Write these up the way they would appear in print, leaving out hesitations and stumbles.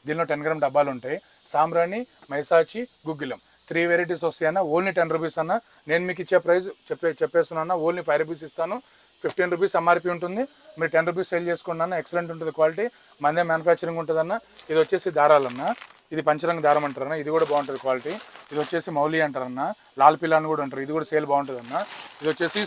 దీనిలో 10 గ్రామ్ డబ్బాలు ఉంటాయి. సాంబ్రాణి, మైసాచి, గుగ్గిలం 3 వెరైటీస్ వస్తాయి అన్న. ఓన్లీ 10 రూపీస్ అన్న. నేను మీకు ఇచ్చే ప్రైస్ చెప్పేస్తున్నా, ఓన్లీ 5 రూపీస్ ఇస్తాను. 15 రూపీస్ ఎంఆర్పీ ఉంటుంది. మీరు 10 రూపీస్ సేల్ చేసుకోండి అన్న. ఎక్సలెంట్ ఉంటుంది క్వాలిటీ. మందే మ్యానుఫ్యాక్చరింగ్ ఉంటుందన్న. ఇది వచ్చేసి దారాలన్న, ఇది పంచరంగ దారం అంటారన్న, ఇది కూడా బాగుంటుంది క్వాలిటీ. ఇది వచ్చేసి మౌలి అంటారన్న, లాల్ పిల్ల అని కూడా అంటారు, ఇది కూడా సేల్ బాగుంటుందన్న. ఇది వచ్చేసి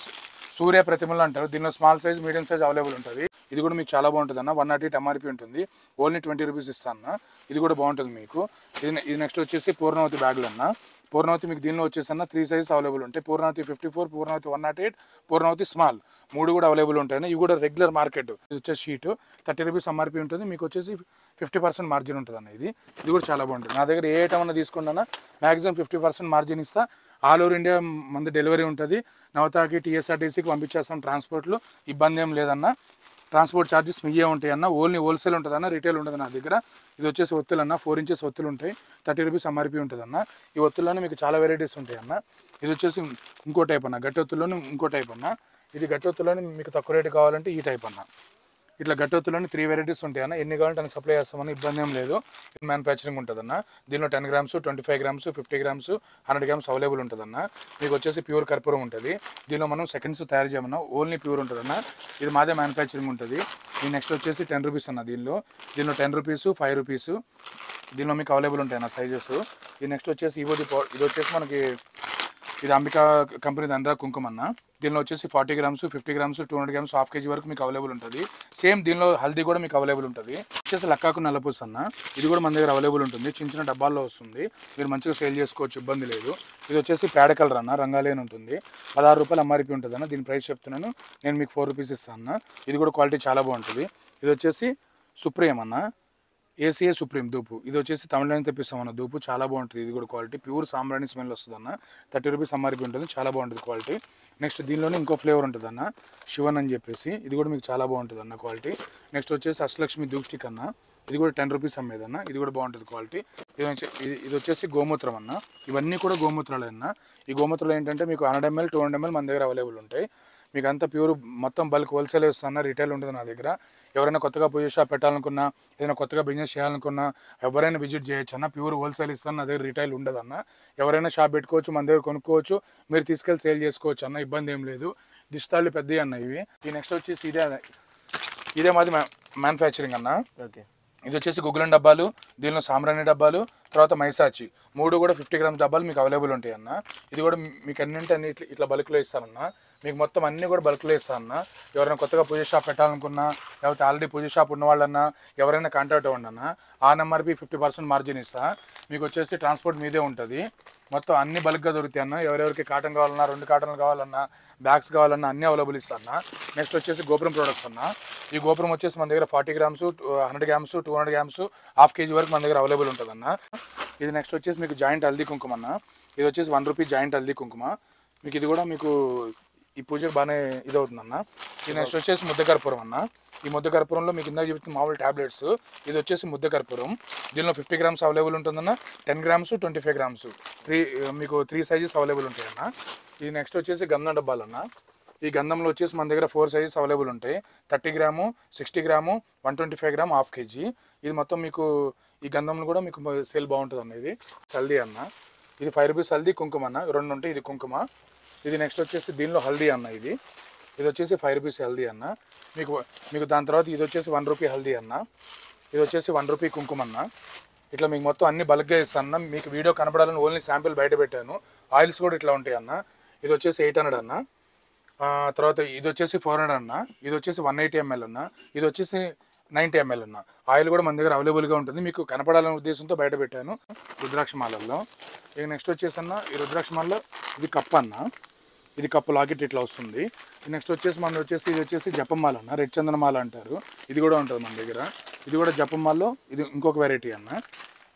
సూర్య ప్రతిమలు అంటారు, దీనిలో small size, medium size available ఉంటుంది. ఇది కూడా మీకు చాలా బాగుంటుంది అన్న. 108 ఎంఆర్పీ ఉంటుంది. ఓన్లీ 20 రూపీస్ ఇస్తాను. ఇది కూడా బాగుంటుంది మీకు. ఇది నెక్స్ట్ వచ్చేసి పూర్ణవతి బ్యాగులు అన్న. పూర్ణవతి మీకు దీనిలో వచ్చేసి అన్న 3 సైజెస్ అవైలబుల్ ఉంటాయి. పూర్ణవతి 54, పూర్ణవతి 108, పూర్ణవతి స్మాల్ 3 కూడా అవైలబుల్ ఉంటాయి. ఇవి కూడా రెగ్యులర్ మార్కెట్. ఇది వచ్చేసి షీట్ 30 రూపీస్ ఎంఆర్పీ ఉంటుంది. మీకు వచ్చేసి 50% మార్జిన్ ఉంటుంది అన్న. ఇది కూడా చాలా బాగుంటుంది. నా దగ్గర ఏ ఐటమ్ అన్న తీసుకున్నా మ్యాక్సిమం 50% మార్జిన్ ఇస్తా. ఆల్ ఓవర్ ఇండియా మంది డెలివరీ ఉంటుంది. నవతాకి, టీఎస్ఆర్టీసీకి పంపించేస్తాం. ట్రాన్స్పోర్ట్లో ఇబ్బంది ఏం లేదన్న. ట్రాన్స్పోర్ట్ ఛార్జెస్ మీయే ఉంటాయి అన్న. ఓన్లీ హోల్సేల్ ఉంటుంది అన్న, రీటైల్ ఉంటుంది నా దగ్గర. ఇది వచ్చేసి ఒత్తులు అన్న, 4 ఇంచెస్ ఒత్తులు ఉంటాయి. 30 రూపీస్ ఎంఆర్పీ ఉంటుంది అన్న. ఈ ఒత్తుల్లోనే మీకు చాలా వెరైటీస్ ఉంటాయి అన్న. ఇది వచ్చేసి ఇంకో టైప్ అన్న, గట్టి ఒత్తుల్లోనే ఇంకో టైప్ అన్న. ఇది గట్టి ఒత్తుల్లోనే మీకు తక్కువ రేటు కావాలంటే ఈ టైప్ అన్న. ఇట్లా గట్టొత్తులోని 3 వెరైటీస్ ఉంటాయి అన్న. ఎన్ని కావాలంటే అన్ని సప్లై చేస్తామని ఇబ్బంది ఏం లేదు. మ్యానుఫ్యాక్చరింగ్ ఉంటుందన్న. దీనిలో 10 grams, 25 grams, 50 grams, 100 grams available ఉంటుందన్న. మీకు వచ్చేసి ప్యూర్ కర్పూరం ఉంటుంది. దీనిలో మనం సెకండ్స్ తయారు చేయమన్నా, ఓన్లీ ప్యూర్ ఉంటుందన్న. ఇది మాదే మ్యానుఫ్యాక్చరింగ్ ఉంటుంది. ఈ నెక్స్ట్ వచ్చేసి 10 రూపీస్ అన్న. దీనిలో 10 రూపీస్, 5 రూపీస్ దీనిలో మీకు అవైలబుల్ ఉంటాయి అన్న సైజెస్. ఈ నెక్స్ట్ వచ్చేసి ఇది వచ్చేసి మనకి ఇది అంబికా కంపెనీ దండ్రా కుంకుమ అన్న. దీనిలో వచ్చేసి 40 grams, 50 grams, 200 grams, half KG వరకు మీకు అవైలబుల్ ఉంటుంది. సేమ్ దీనిలో హల్దీ కూడా మీకు అవైలబుల్ ఉంటుంది. వచ్చేసి లక్కాకు నల్లపూస అన్న. ఇది కూడా మన దగ్గర అవైలబుల్ ఉంటుంది. చిన్న చిన్న డబ్బాల్లో వస్తుంది. మీరు మంచిగా సేల్ చేసుకోవచ్చు, ఇబ్బంది లేదు. ఇది వచ్చేసి పేడ కలర్ అన్న, రంగాలేని ఉంటుంది. 16 రూపాయలు ఎంఆర్పీ ఉంటుంది అన్న. దీని ప్రైస్ చెప్తున్నాను, నేను మీకు 4 రూపీస్ ఇస్తాను అన్న. ఇది కూడా క్వాలిటీ చాలా బాగుంటుంది. ఇది వచ్చేసి సుప్రీం అన్న, ఏసీఏ సుప్రీం దూపు. ఇది వచ్చేసి తమిళనాడు తెప్పిస్తామన్న దూపు, చాలా బాగుంటుంది. ఇది కూడా క్వాలిటీ ప్యూర్ సాంబ్రాణి స్మెల్ వస్తుంది అన్న. 30 రూపీస్ ఎంఆర్పీ ఉంటుంది, చాలా బాగుంటుంది క్వాలిటీ. నెక్స్ట్ దీనిలోనే ఇంకో ఫ్లేవర్ ఉంటుంది అన్న, శివన్ అని చెప్పేసి. ఇది కూడా మీకు చాలా బాగుంటుంది అన్న క్వాలిటీ. నెక్స్ట్ వచ్చేసి అష్టలక్ష్మి ధూప్ స్టిక్ అన్న. ఇది కూడా 10 రూపీస్ అమ్మేదన్న. ఇది కూడా బాగుంటుంది క్వాలిటీ. ఇది వచ్చేసి గోమూత్రం అన్న. ఇవన్నీ కూడా గోమూత్రాలు అన్న. ఈ గోమూత్రాలు ఏంటంటే మీకు 100 ml, 200 ml మన దగ్గర అవైలబుల్ ఉంటాయి. మీకు అంతా ప్యూర్ మొత్తం బల్క్ హోల్సేల్ ఇస్తాను, రీటైల్ ఉంటుంది నా దగ్గర. ఎవరైనా కొత్తగా పూజ షాప్ పెట్టాలనుకున్నా, ఏదైనా కొత్తగా బిజినెస్ చేయాలనుకున్నా ఎవరైనా విజిట్ చేయొచ్చు అన్న. ప్యూర్ హోల్సేల్ ఇస్తాను, నా దగ్గర రీటైల్ ఉండదన్న. ఎవరైనా షాప్ పెట్టుకోవచ్చు, మన దగ్గర కొనుక్కోవచ్చు, మీరు తీసుకెళ్ళి సేల్ చేసుకోవచ్చు అన్న, ఇబ్బంది ఏం లేదు. దిష్టాలు పెద్దవి అన్న ఇవి. ఈ నెక్స్ట్ వచ్చేసి ఇదే మాది మ్యానుఫ్యాక్చరింగ్ అన్న. ఓకే. ఇది వచ్చేసి గుగ్గులం డబ్బాలు, దీనిలో సాంబ్రాణి డబ్బాలు, తర్వాత మైసాచి 3 కూడా 50 గ్రామ్స్ డబ్బాలు మీకు అవైలబుల్ ఉంటాయి అన్న. ఇది కూడా మీకు అన్ని ఇట్లా బల్క్లో ఇస్తానన్న. మీకు మొత్తం అన్నీ కూడా బల్క్లో ఇస్తానన్న. ఎవరైనా కొత్తగా పూజ షాప్ పెట్టాలనుకున్నా, లేకపోతే ఆల్రెడీ పూజ షాప్ ఉన్నవాళ్ళన్నా ఎవరైనా కాంటాక్ట్ అవ్వండి అన్న. ఆ నెంబర్కి 50% మార్జిన్ ఇస్తా. మీకు వచ్చేసి ట్రాన్స్పోర్ట్ మీదే ఉంటుంది. మొత్తం అన్ని బల్క్గా దొరుకుతాయి అన్న. ఎవరెవరికి కాటన్ కావాలన్నా, 2 కాటన్లు కావాలన్నా, బ్యాగ్స్ కావాలన్నా అన్నీ అవైలబుల్ ఇస్తాను. నెక్స్ట్ వచ్చేసి గోపురం ప్రోడక్ట్స్ అన్న. ఈ గోపురం వచ్చేసి మన దగ్గర 40 grams, 100 grams, 200 grams, half KG వరకు మన దగ్గర అవైలబుల్ ఉంటుందన్న. ఇది నెక్స్ట్ వచ్చేసి మీకు జాయింట్ హల్దీ కుంకుమ అన్న. ఇది వచ్చేసి 1 రూపీ జాయింట్ హల్దీ కుంకుమ. మీకు ఇది కూడా మీకు ఈ పూజకు బాగానే ఇది అవుతుందన్న. ఇది నెక్స్ట్ వచ్చేసి ముద్ద కర్పూరం అన్న. ఈ ముద్ద కర్పూరంలో మీకు ఇందాక చెప్తున్న మామూలు ట్యాబ్లెట్స్. ఇది వచ్చేసి ముద్ద కర్పూరం. దీనిలో 50 గ్రామ్స్ అవైలబుల్ ఉంటుందన్న. 10 గ్రామ్స్, 25 గ్రామ్స్ మీకు 3 సైజెస్ అవైలబుల్ ఉంటాయన్న. ఇది నెక్స్ట్ వచ్చేసి గంధం డబ్బాలన్న. ఈ గంధంలో వచ్చేసి మన దగ్గర 4 సైజెస్ అవైలబుల్ ఉంటాయి. 30 gram, 60 gram, 125 gram, half KG. ఇది మొత్తం మీకు ఈ గంధంలో కూడా మీకు సేల్ బాగుంటుంది అన్న. ఇది హల్దీ అన్న. ఇది 5 రూపీస్ హల్దీ, కుంకుమ అన్న, 2 ఉంటాయి. ఇది కుంకుమ. ఇది నెక్స్ట్ వచ్చేసి దీనిలో హల్దీ అన్న. ఇది వచ్చేసి 5 రూపీస్ హల్దీ అన్న. మీకు దాని తర్వాత ఇది వచ్చేసి 1 రూపీ హల్దీ అన్న. ఇది వచ్చేసి 1 రూపీ కుంకుమ అన్న. ఇట్లా మీకు మొత్తం అన్ని బల్క్గా ఇస్తాను అన్న. మీకు వీడియో కనపడాలని ఓన్లీ శాంపిల్ బయట పెట్టాను. ఆయిల్స్ కూడా ఇట్లా ఉంటాయి అన్న. ఇది వచ్చేసి 800 అన్న. తర్వాత ఇది వచ్చేసి 400 అన్న. ఇది వచ్చేసి 180 ml అన్న. ఇది వచ్చేసి 90 ml అన్న. ఆయిల్ కూడా మన దగ్గర అవైలబుల్గా ఉంటుంది. మీకు కనపడాలనే ఉద్దేశంతో బయట పెట్టాను రుద్రాక్షమాలలో. ఇక నెక్స్ట్ వచ్చేసి అన్న, ఈ రుద్రాక్షమాలలో ఇది కప్ అన్న. ఇది కప్పు లాకెట్ ఇట్లా వస్తుంది. నెక్స్ట్ వచ్చేసి ఇది వచ్చేసి జపమాల అన్న, రెడ్ చందనమాల అంటారు. ఇది కూడా ఉంటుంది మన దగ్గర. ఇది కూడా జపమాలలో ఇది ఇంకొక వెరైటీ అన్న.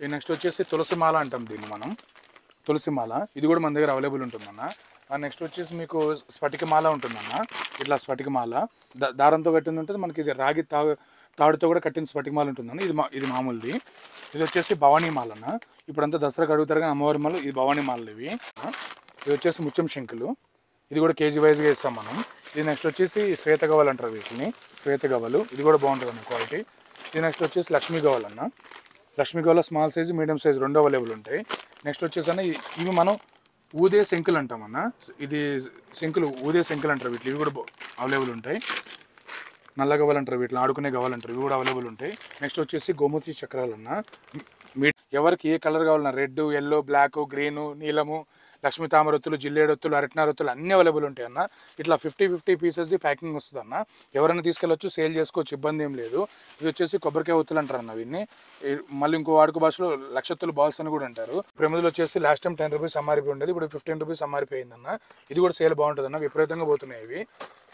ఈ నెక్స్ట్ వచ్చేసి తులసిమాల అంటాం దీన్ని మనం, తులసిమాల. ఇది కూడా మన దగ్గర అవైలబుల్ ఉంటుందన్న. నెక్స్ట్ వచ్చేసి మీకు స్ఫటికమాల ఉంటుందన్న. ఇట్లా స్ఫటికమాల దారంతో కట్టింది ఉంటుంది. మనకి ఇది రాగి తాడుతో కూడా కట్టిన స్ఫటికమాల ఉంటుందన్న. ఇది మామూలుది. ఇది వచ్చేసి భవానీమాల అన్న. ఇప్పుడంతా దసరాకు అడుగుతారు కానీ అమ్మవారి మాల, ఇది భవానీమాలలు ఇవి. ఇది వచ్చేసి ముత్యం శంకులు. ఇది కూడా కేజీ వైజ్గా ఇస్తాం మనం. ఇది నెక్స్ట్ వచ్చేసి శ్వేత గవ్వలు అంటారు వీటిని, శ్వేత గవ్వలు. ఇది కూడా బాగుంటుంది అన్న క్వాలిటీ. ఇది నెక్స్ట్ వచ్చేసి లక్ష్మీ గవ్వలు అన్న. లక్ష్మీగౌల స్మాల్ సైజు మీడియం సైజు రెండు అవైలబుల్ ఉంటాయి. నెక్స్ట్ వచ్చేసి అన్న ఇవి మనం ఊదే శంకులు అంటామన్న. ఇది శంకులు ఊదే శంకులు అంటారు వీటిలో, ఇవి కూడా అవైలబుల్ ఉంటాయి. నల్ల గవ్వలంటారు వీటిలో, ఆడుకునే గవ్వలంటారు, ఇవి కూడా అవైలబుల్ ఉంటాయి. నెక్స్ట్ వచ్చేసి గోమతి చక్రాలన్న. ఎవరికి ఏ కలర్ కావాలన్నా రెడ్, ఎల్లో, బ్లాక్, గ్రీను, నీలము, లక్ష్మీ తామరొత్తులు, జిల్లేడొత్తులు, అరటినారొత్తులు అన్నీ అవైలబుల్ ఉంటాయి అన్న. ఇట్లా 50 పీసెస్ ప్యాకింగ్ వస్తుంది అన్న. ఎవరైనా తీసుకెళ్ళొచ్చు, సేల్ చేసుకోవచ్చు, ఇబ్బంది ఏం లేదు. ఇది వచ్చేసి కొబ్బరికాయ ఒత్తులు అంటారు అన్న. వీటిని మళ్ళీ ఇంకో వాడుక భాషలో లక్షత్తులు బాల్స్ అని కూడా అంటారు. ప్రమిదలు వచ్చేసి లాస్ట్ టైం 10 రూపీస్ అమ్మారిపోయి ఉండేది, ఇప్పుడు 15 రూపీస్ అమ్మారిపోయిందన్న. ఇది కూడా సేల్ బాగుంటుంది అన్న, విపరీతంగా పోతున్నాయి ఇవి.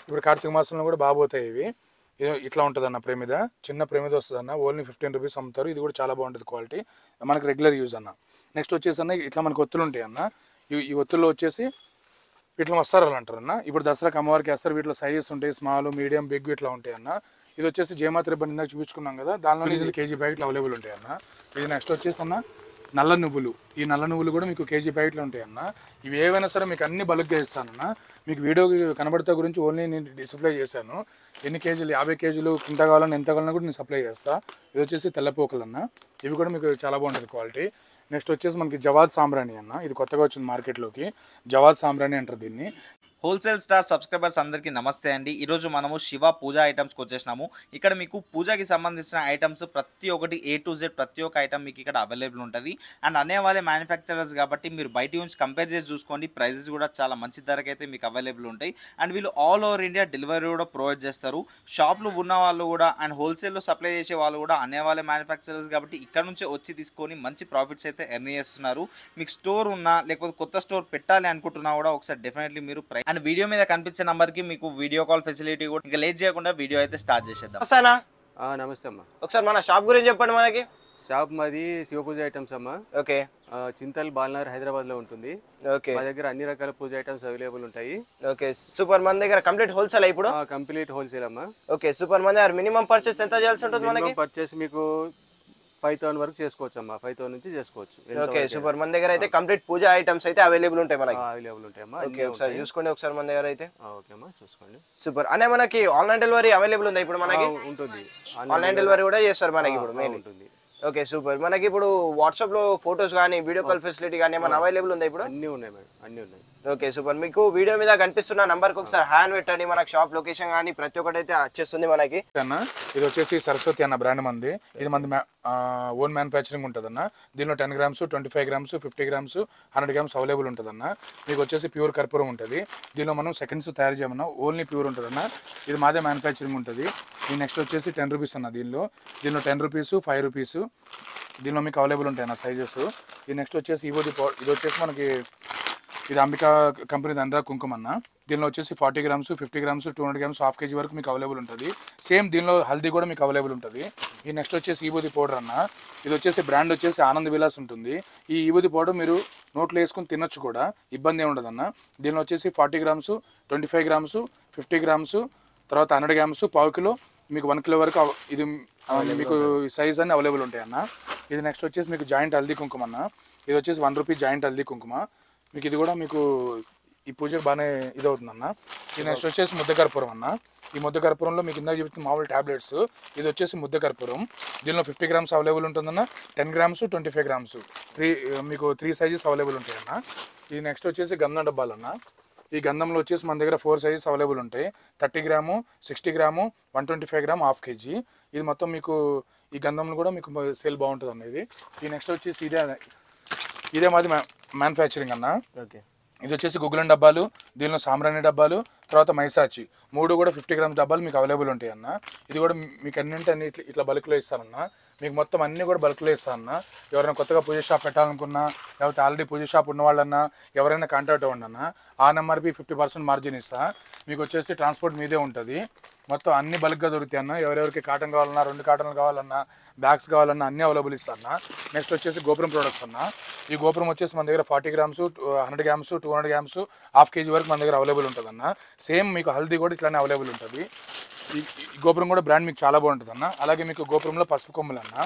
ఇప్పుడు కార్తీక మాసంలో కూడా బాగా పోతాయి ఇవి. ఇట్లా ఉంటుంది అన్న ప్రమిద, చిన్న ప్రమిద వస్తుంది అన్న, ఓన్లీ 15 రూపీస్ అమ్ముతారు. ఇది కూడా చాలా బాగుంటుంది క్వాలిటీ, మనకు రెగ్యులర్ యూజ్ అన్న. నెక్స్ట్ వచ్చేసి అన్న ఇట్లా మనకు ఒత్తులు ఉంటాయి అన్న. ఈ ఒత్తుల్లో వచ్చేసి వీటిలో వస్తారాలు అంటారు అన్న. ఇప్పుడు దసరాకి అమ్మవారికి వేస్తారు. వీటిలో సైజెస్ ఉంటాయి, స్మాల్, మీడియం, బిగ్ ఇట్లా ఉంటాయి అన్న. ఇది వచ్చేసి జయమాత రిబ్బన్ ఇందాక చూపించుకున్నాం కదా, దానిలో ఇది కేజీ ప్యాకెట్లు అవైలబుల్ ఉంటాయి అన్న. ఇది నెక్స్ట్ వచ్చేసి అన్న నల్ల నువ్వులు. ఈ నల్ల నువ్వులు కూడా మీకు కేజీ ప్యాకెట్లు ఉంటాయి అన్న. ఇవి ఏవైనా సరే మీకు అన్ని బల్క్గా ఇస్తానన్న. మీకు వీడియోకి కనబడతా గురించి ఓన్లీ నేను డిస్ప్లే చేశాను. ఎన్ని కేజీలు, 50 కేజీలు కింద కావాలన్నా ఎంత కావాలన్నా కూడా నేను సప్లై చేస్తాను. ఇది వచ్చేసి తెల్లపోకలు అన్న. ఇవి కూడా మీకు చాలా బాగుంటుంది క్వాలిటీ. నెక్స్ట్ వచ్చేసి మనకి జవాద్ సాంబ్రాణి అన్న. ఇది కొత్తగా వచ్చింది మార్కెట్లోకి, జవాద్ సాంబ్రాణి అంటారు దీన్ని. హోల్సేల్ స్టార్ సబ్స్క్రైబర్స్ అందరికీ నమస్తే అండి. ఈరోజు మనము శివ పూజా ఐటమ్స్కి వచ్చేసినాము. ఇక్కడ మీకు పూజకి సంబంధించిన ఐటమ్స్ ప్రతి ఒక్కటి A to Z ప్రతి ఒక్క ఐటమ్ మీకు ఇక్కడ అవైలబుల్ ఉంటుంది. అండ్ అనేవాళ్ళే మ్యానుఫ్యాక్చరర్స్ కాబట్టి మీరు బయట నుంచి కంపేర్ చేసి చూసుకోండి, ప్రైజెస్ కూడా చాలా మంచి ధరకైతే మీకు అవైలబుల్ ఉంటాయి. అండ్ వీళ్ళు ఆల్ ఓవర్ ఇండియా డెలివరీ కూడా ప్రొవైడ్ చేస్తారు. షాప్లో ఉన్న వాళ్ళు కూడా అండ్ హోల్సేల్లో సప్లై చేసే వాళ్ళు కూడా అనేవాళ్ళే మ్యానుఫ్యాక్చరర్స్ కాబట్టి ఇక్కడ నుంచి వచ్చి తీసుకొని మంచి ప్రాఫిట్స్ అయితే ఎర్న్ చేస్తున్నారు. మీకు స్టోర్ ఉన్నా లేకపోతే కొత్త స్టోర్ పెట్టాలి అనుకుంటున్నా కూడా ఒకసారి డెఫినెట్లీ మీరు అండ్ వీడియో మీద కనిపించే నంబర్కి మీకు వీడియో కాల్ ఫెసిలిటీ కూడా. ఇంకా లేట్ చేయకుండా వీడియో అయితే స్టార్ట్ చేసేద్దాం. నమస్తే అమ్మా. ఒకసారి మన షాప్ గురించి చెప్పండి. మనకి షాప్ మాది శివ పూజ ఐటమ్స్ అమ్మా. ఓకే. చింతల్ బాల్నగర్ హైదరాబాద్ లో ఉంటుంది. ఓకే. మా దగ్గర అన్ని రకాల పూజ ఐటమ్స్ అవైలబుల్ ఉంటాయి. Okay super. మన దగ్గర కంప్లీట్ హోల్సేల్ ఇప్పుడు. కంప్లీట్ హోల్సేల్ అమ్మా. Okay super. మన దగ్గర మినిమం పర్చేస్ ఎంత చేయాల్సి ఉంటుంది మనకి? పర్చేస్ మీకు 5,000 వరకు చేసుకోవచ్చు అమ్మా. 5,000 నుంచి చేసుకోవచ్చు. Okay super. మన దగ్గర అయితే కంప్లీట్ పూజ ఐటమ్స్ అయితే అవైలబుల్ ఉంటాయి మనకి. అవైలబుల్ ఉంటాయి అమ్మా. ఓకే ఒకసారి చూసుకోండి ఒకసారి మన దగ్గర అయితే. ఓకే అమ్మా చూసుకోండి. సూపర్. అనే మనకి ఆన్లైన్ డెలివరీ అవైలబుల్ ఉంది ఇప్పుడు మనకి? ఉంటుంది. ఆన్లైన్ డెలివరీ కూడా చేస్తారు మనకి ఇప్పుడు మెయిన్ ఉంటుంది. Okay super. మనకి ఇప్పుడు వాట్సాప్ లో ఫొటోస్ కానీ వీడియో కాల్ ఫెసిలిటీ కానీ ఏమైనా అవైలబుల్ ఉంది ఇప్పుడు? అన్నీ ఉన్నాయి మేడం, అన్నీ ఉన్నాయి. Okay super. మీకు వీడియో మీద కనిపిస్తున్న నంబర్కి ఒకసారి హ్యాండ్ పెట్టండి, మనకి షాప్ లొకేషన్ కానీ ప్రతి ఒక్కటి అయితే వచ్చేస్తుంది మనకి అన్న. ఇది వచ్చేసి సరస్వతి అన్న బ్రాండ్ మంది. ఇది మంది ఓన్ మ్యానుఫ్యాక్చరింగ్ ఉంటుంది అన్న. దీనిలో 10 grams, 25 grams, 50 grams, 100 grams available ఉంటుంది అన్న. మీకు వచ్చేసి ప్యూర్ కర్పూరం ఉంటుంది. దీనిలో మనం సెకండ్స్ తయారు చేయమన్నా, ఓన్లీ ప్యూర్ ఉంటుంది అన్న. ఇది మాదే మ్యానుఫ్యాక్చరింగ్ ఉంటుంది. ఈ నెక్స్ట్ వచ్చేసి 10 రూపీస్ అన్న. దీనిలో 10 రూపీస్, 5 రూపీస్ దీనిలో మీకు అవైలబుల్ ఉంటాయి అన్న సైజెస్. ఈ నెక్స్ట్ వచ్చేసి ఇది వచ్చేసి మనకి ఇది అంబికా కంపెనీ దండ్రా కుంకుమ అన్న. దీనిలో వచ్చేసి 40 grams, 50 grams, 200 grams, half KG వరకు మీకు అవైలబుల్ ఉంటుంది. సేమ్ దీనిలో హల్దీ కూడా మీకు అవైలబుల్ ఉంటుంది. ఈ నెక్స్ట్ వచ్చేసి ఈబూది పౌడర్ అన్న. ఇది వచ్చేసి బ్రాండ్ వచ్చేసి ఆనంద్ విలాస్ ఉంటుంది. ఈ ఈబూది పౌడర్ మీరు నోట్లో వేసుకుని తినొచ్చు కూడా, ఇబ్బంది ఏమి ఉండదు అన్న. దీనిలో వచ్చేసి 40 గ్రామ్స్, 25 గ్రామ్స్, 50 గ్రామ్స్, తర్వాత 100 గ్రామ్స్, పావు కిలో, మీకు 1 కిలో వరకు ఇది మీకు సైజ్ అన్ని అవైలబుల్ ఉంటాయి అన్న. ఇది నెక్స్ట్ వచ్చేసి మీకు జాయింట్ హల్దీ కుంకుమ అన్న. ఇది వచ్చేసి 1 రూపీ జాయింట్ హల్దీ కుంకుమ. మీకు ఇది కూడా మీకు ఈ పూజకు బాగానే ఇది అవుతుందన్న. ఇది నెక్స్ట్ వచ్చేసి ముద్ద కర్పూరం అన్న. ఈ ముద్ద కర్పూరంలో మీకు ఇందాక చెప్తున్న మామూలు ట్యాబ్లెట్స్. ఇది వచ్చేసి ముద్ద కర్పూరం. దీనిలో 50 గ్రామ్స్ అవైలబుల్ ఉంటుందన్న. 10 గ్రామ్స్, 25 గ్రామ్స్ మీకు 3 సైజెస్ అవైలబుల్ ఉంటాయన్న. ఇది నెక్స్ట్ వచ్చేసి గంధం డబ్బాలన్న. ఈ గంధంలో వచ్చేసి మన దగ్గర 4 సైజెస్ అవైలబుల్ ఉంటాయి. 30 gram, 60 gram, 125 gram, half KG. ఇది మొత్తం మీకు ఈ గంధంలో కూడా మీకు సేల్ బాగుంటుంది అన్న. ఇది ఈ నెక్స్ట్ వచ్చేసి ఇదే మాది మ్యానుఫ్యాక్చరింగ్ అన్న. ఓకే. ఇది వచ్చేసి గుగ్గులం డబ్బాలు, దీనిలో సాంబ్రాణి డబ్బాలు, తర్వాత మైసాచి 3 కూడా 50 గ్రామ్స్ డబ్బాలు మీకు అవైలబుల్ ఉంటాయి అన్న. ఇది కూడా మీకు అన్ని ఇట్లా బల్క్లో ఇస్తానన్న. మీకు మొత్తం అన్నీ కూడా బల్క్లో ఇస్తానన్న. ఎవరైనా కొత్తగా పూజ షాప్ పెట్టాలనుకున్నా, లేకపోతే ఆల్రెడీ పూజ షాప్ ఉన్న వాళ్ళన్నా ఎవరైనా కాంటాక్ట్ అవ్వండి అన్న. ఆ నెంబర్కి 50% మార్జిన్ ఇస్తా. మీకు వచ్చేసి ట్రాన్స్పోర్ట్ మీదే ఉంటుంది. మొత్తం అన్ని బల్క్గా దొరుకుతాయి అన్న. ఎవరెవరికి కాటన్ కావాలన్నా, 2 కాటన్లు కావాలన్నా, బ్యాగ్స్ కావాలన్నా అన్నీ అవైలబుల్ ఇస్తా అన్న. నెక్స్ట్ వచ్చేసి గోపురం ప్రొడక్ట్స్ అన్న. ఈ గోపురం వచ్చేసి మన దగ్గర 40 grams, 100 grams, 200 grams, half KG వరకు మన దగ్గర అవైలబుల్ ఉంటుంది అన్న. సేమ్ మీకు హల్దీ కూడా ఇట్లానే అవైలబుల్ ఉంటుంది. ఈ గోపురం కూడా బ్రాండ్ మీకు చాలా బాగుంటుంది అన్న. అలాగే మీకు గోపురంలో పసుపు కొమ్ములు అన్న.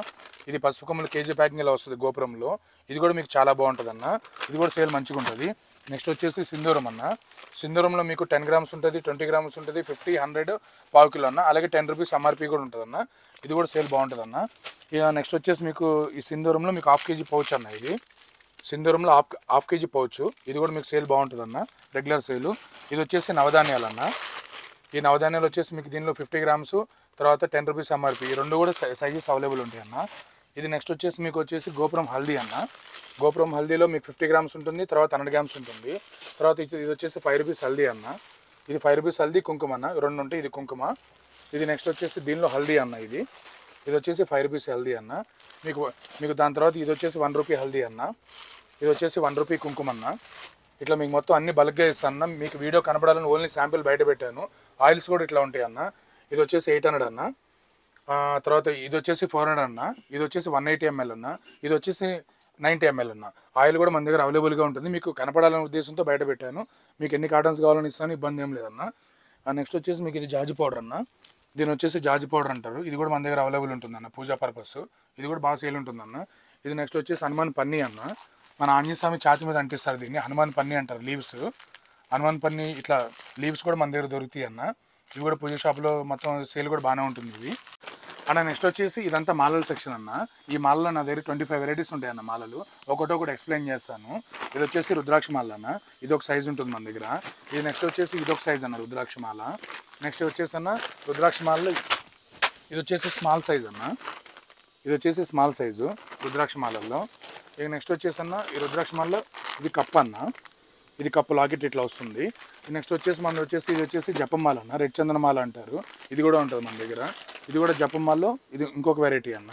ఇది పసుపు కొమ్ములు కేజీ ప్యాకింగ్ ఇలా వస్తుంది గోపురంలో. ఇది కూడా మీకు చాలా బాగుంటుంది అన్న. ఇది కూడా సేల్ మంచిగా ఉంటుంది. నెక్స్ట్ వచ్చేసి సింధూరం అన్న. సింధూరంలో మీకు 10 గ్రామ్స్ ఉంటుంది, 20 గ్రామ్స్ ఉంటుంది, 50, 100, పావు కిలో అన్న. అలాగే 10 రూపీస్ ఎంఆర్పీ కూడా ఉంటుంది అన్న. ఇది కూడా సేల్ బాగుంటుంది అన్న. ఇక నెక్స్ట్ వచ్చేసి మీకు ఈ సింధూరంలో మీకు 1/2 kg పౌచ్ అన్న. ఇది సింధూరంలో హాఫ్ కేజీ పౌచ్. ఇది కూడా మీకు సేల్ బాగుంటుంది అన్న, రెగ్యులర్ సేలు. ఇది వచ్చేసి నవధాన్యాలు అన్న. ఈ నవధాన్యాలు వచ్చేసి మీకు దీనిలో 50 గ్రామ్స్, తర్వాత 10 రూపీస్ ఎంఆర్పీ. ఈ రెండు కూడా సైజెస్ అవైలబుల్ ఉంటాయి అన్న. ఇది నెక్స్ట్ వచ్చేసి మీకు వచ్చేసి గోపురం హల్దీ అన్న. గోపురం హల్దీలో మీకు 50 గ్రామ్స్ ఉంటుంది, తర్వాత 100 గ్రామ్స్ ఉంటుంది. తర్వాత ఇది వచ్చేసి 5 రూపీస్ హల్దీ అన్న. ఇది 5 రూపీస్ హల్దీ, కుంకుమ అన్న, రెండు ఉంటాయి. ఇది కుంకుమ. ఇది నెక్స్ట్ వచ్చేసి దీనిలో హల్దీ అన్న. ఇది వచ్చేసి 5 రూపీస్ హల్దీ అన్న. మీకు దాని తర్వాత ఇది వచ్చేసి 1 రూపీ హల్దీ అన్న. ఇది వచ్చేసి 1 రూపీ కుంకుమ అన్న. ఇట్లా మీకు మొత్తం అన్ని బల్క్గా ఇస్తాను అన్న. మీకు వీడియో కనపడాలని ఓన్లీ శాంపిల్ బయట పెట్టాను. ఆయిల్స్ కూడా ఇట్లా ఉంటాయి అన్న. ఇది వచ్చేసి 800 అన్న. తర్వాత ఇది వచ్చేసి 400 అన్న. ఇది వచ్చేసి 180 ml అన్న. ఇది వచ్చేసి 90 ml అన్న. ఆయిల్ కూడా మన దగ్గర అవైలబుల్గా ఉంటుంది. మీకు కనపడాలనే ఉద్దేశంతో బయట పెట్టాను. మీకు ఎన్ని కార్టన్స్ కావాలని ఇస్తాను, ఇబ్బంది ఏం లేదన్న. నెక్స్ట్ వచ్చేసి మీకు ఇది జాజి పౌడర్ అన్న. దీని వచ్చేసి జాజి పౌడర్ అంటారు. ఇది కూడా మన దగ్గర అవైలబుల్ ఉంటుందన్న, పూజా పర్పస్. ఇది కూడా బాగా సేల్ ఉంటుందన్న. ఇది నెక్స్ట్ వచ్చేసి హనుమాన్ పన్నీ అన్న. మన ఆంజనేయ స్వామి ఛాతి మీద అంటిస్తారు దీన్ని, హనుమాన్ పన్నీ అంటారు. లీవ్స్ హనుమాన్ పన్నీ ఇట్లా లీవ్స్ కూడా మన దగ్గర దొరుకుతాయి అన్న. ఇవి కూడా పూజ షాప్లో మొత్తం సేల్ కూడా బాగానే ఉంటుంది ఇది అన్న. నెక్స్ట్ వచ్చేసి ఇదంతా మాలల సెక్షన్ అన్న. ఈ మాలలో నా దగ్గర 25 వెరైటీస్ ఉంటాయి అన్న మాలలు. ఒకటి ఎక్స్ప్లెయిన్ చేస్తాను. ఇది వచ్చేసి రుద్రాక్ష మాల అన్న. ఇది ఒక సైజు ఉంటుంది మన దగ్గర. ఇది నెక్స్ట్ వచ్చేసి ఇది ఒక సైజ్ అన్న, రుద్రాక్ష మాల. నెక్స్ట్ వచ్చేసి అన్న రుద్రాక్ష మాలలో ఇది వచ్చేసి స్మాల్ సైజ్ అన్న. ఇది వచ్చేసి స్మాల్ సైజు రుద్రాక్ష మాలల్లో. ఇక నెక్స్ట్ వచ్చేసి అన్న ఈ రుద్రాక్ష మాలలో ఇది కప్ అన్న. ఇది కప్పు లాకెట్ ఇట్లా వస్తుంది. నెక్స్ట్ వచ్చేసి ఇది వచ్చేసి జపమాల అన్న, రెడ్ చందనమాల అంటారు. ఇది కూడా ఉంటుంది మన దగ్గర. ఇది కూడా జపమాలలో ఇది ఇంకొక వెరైటీ అన్న.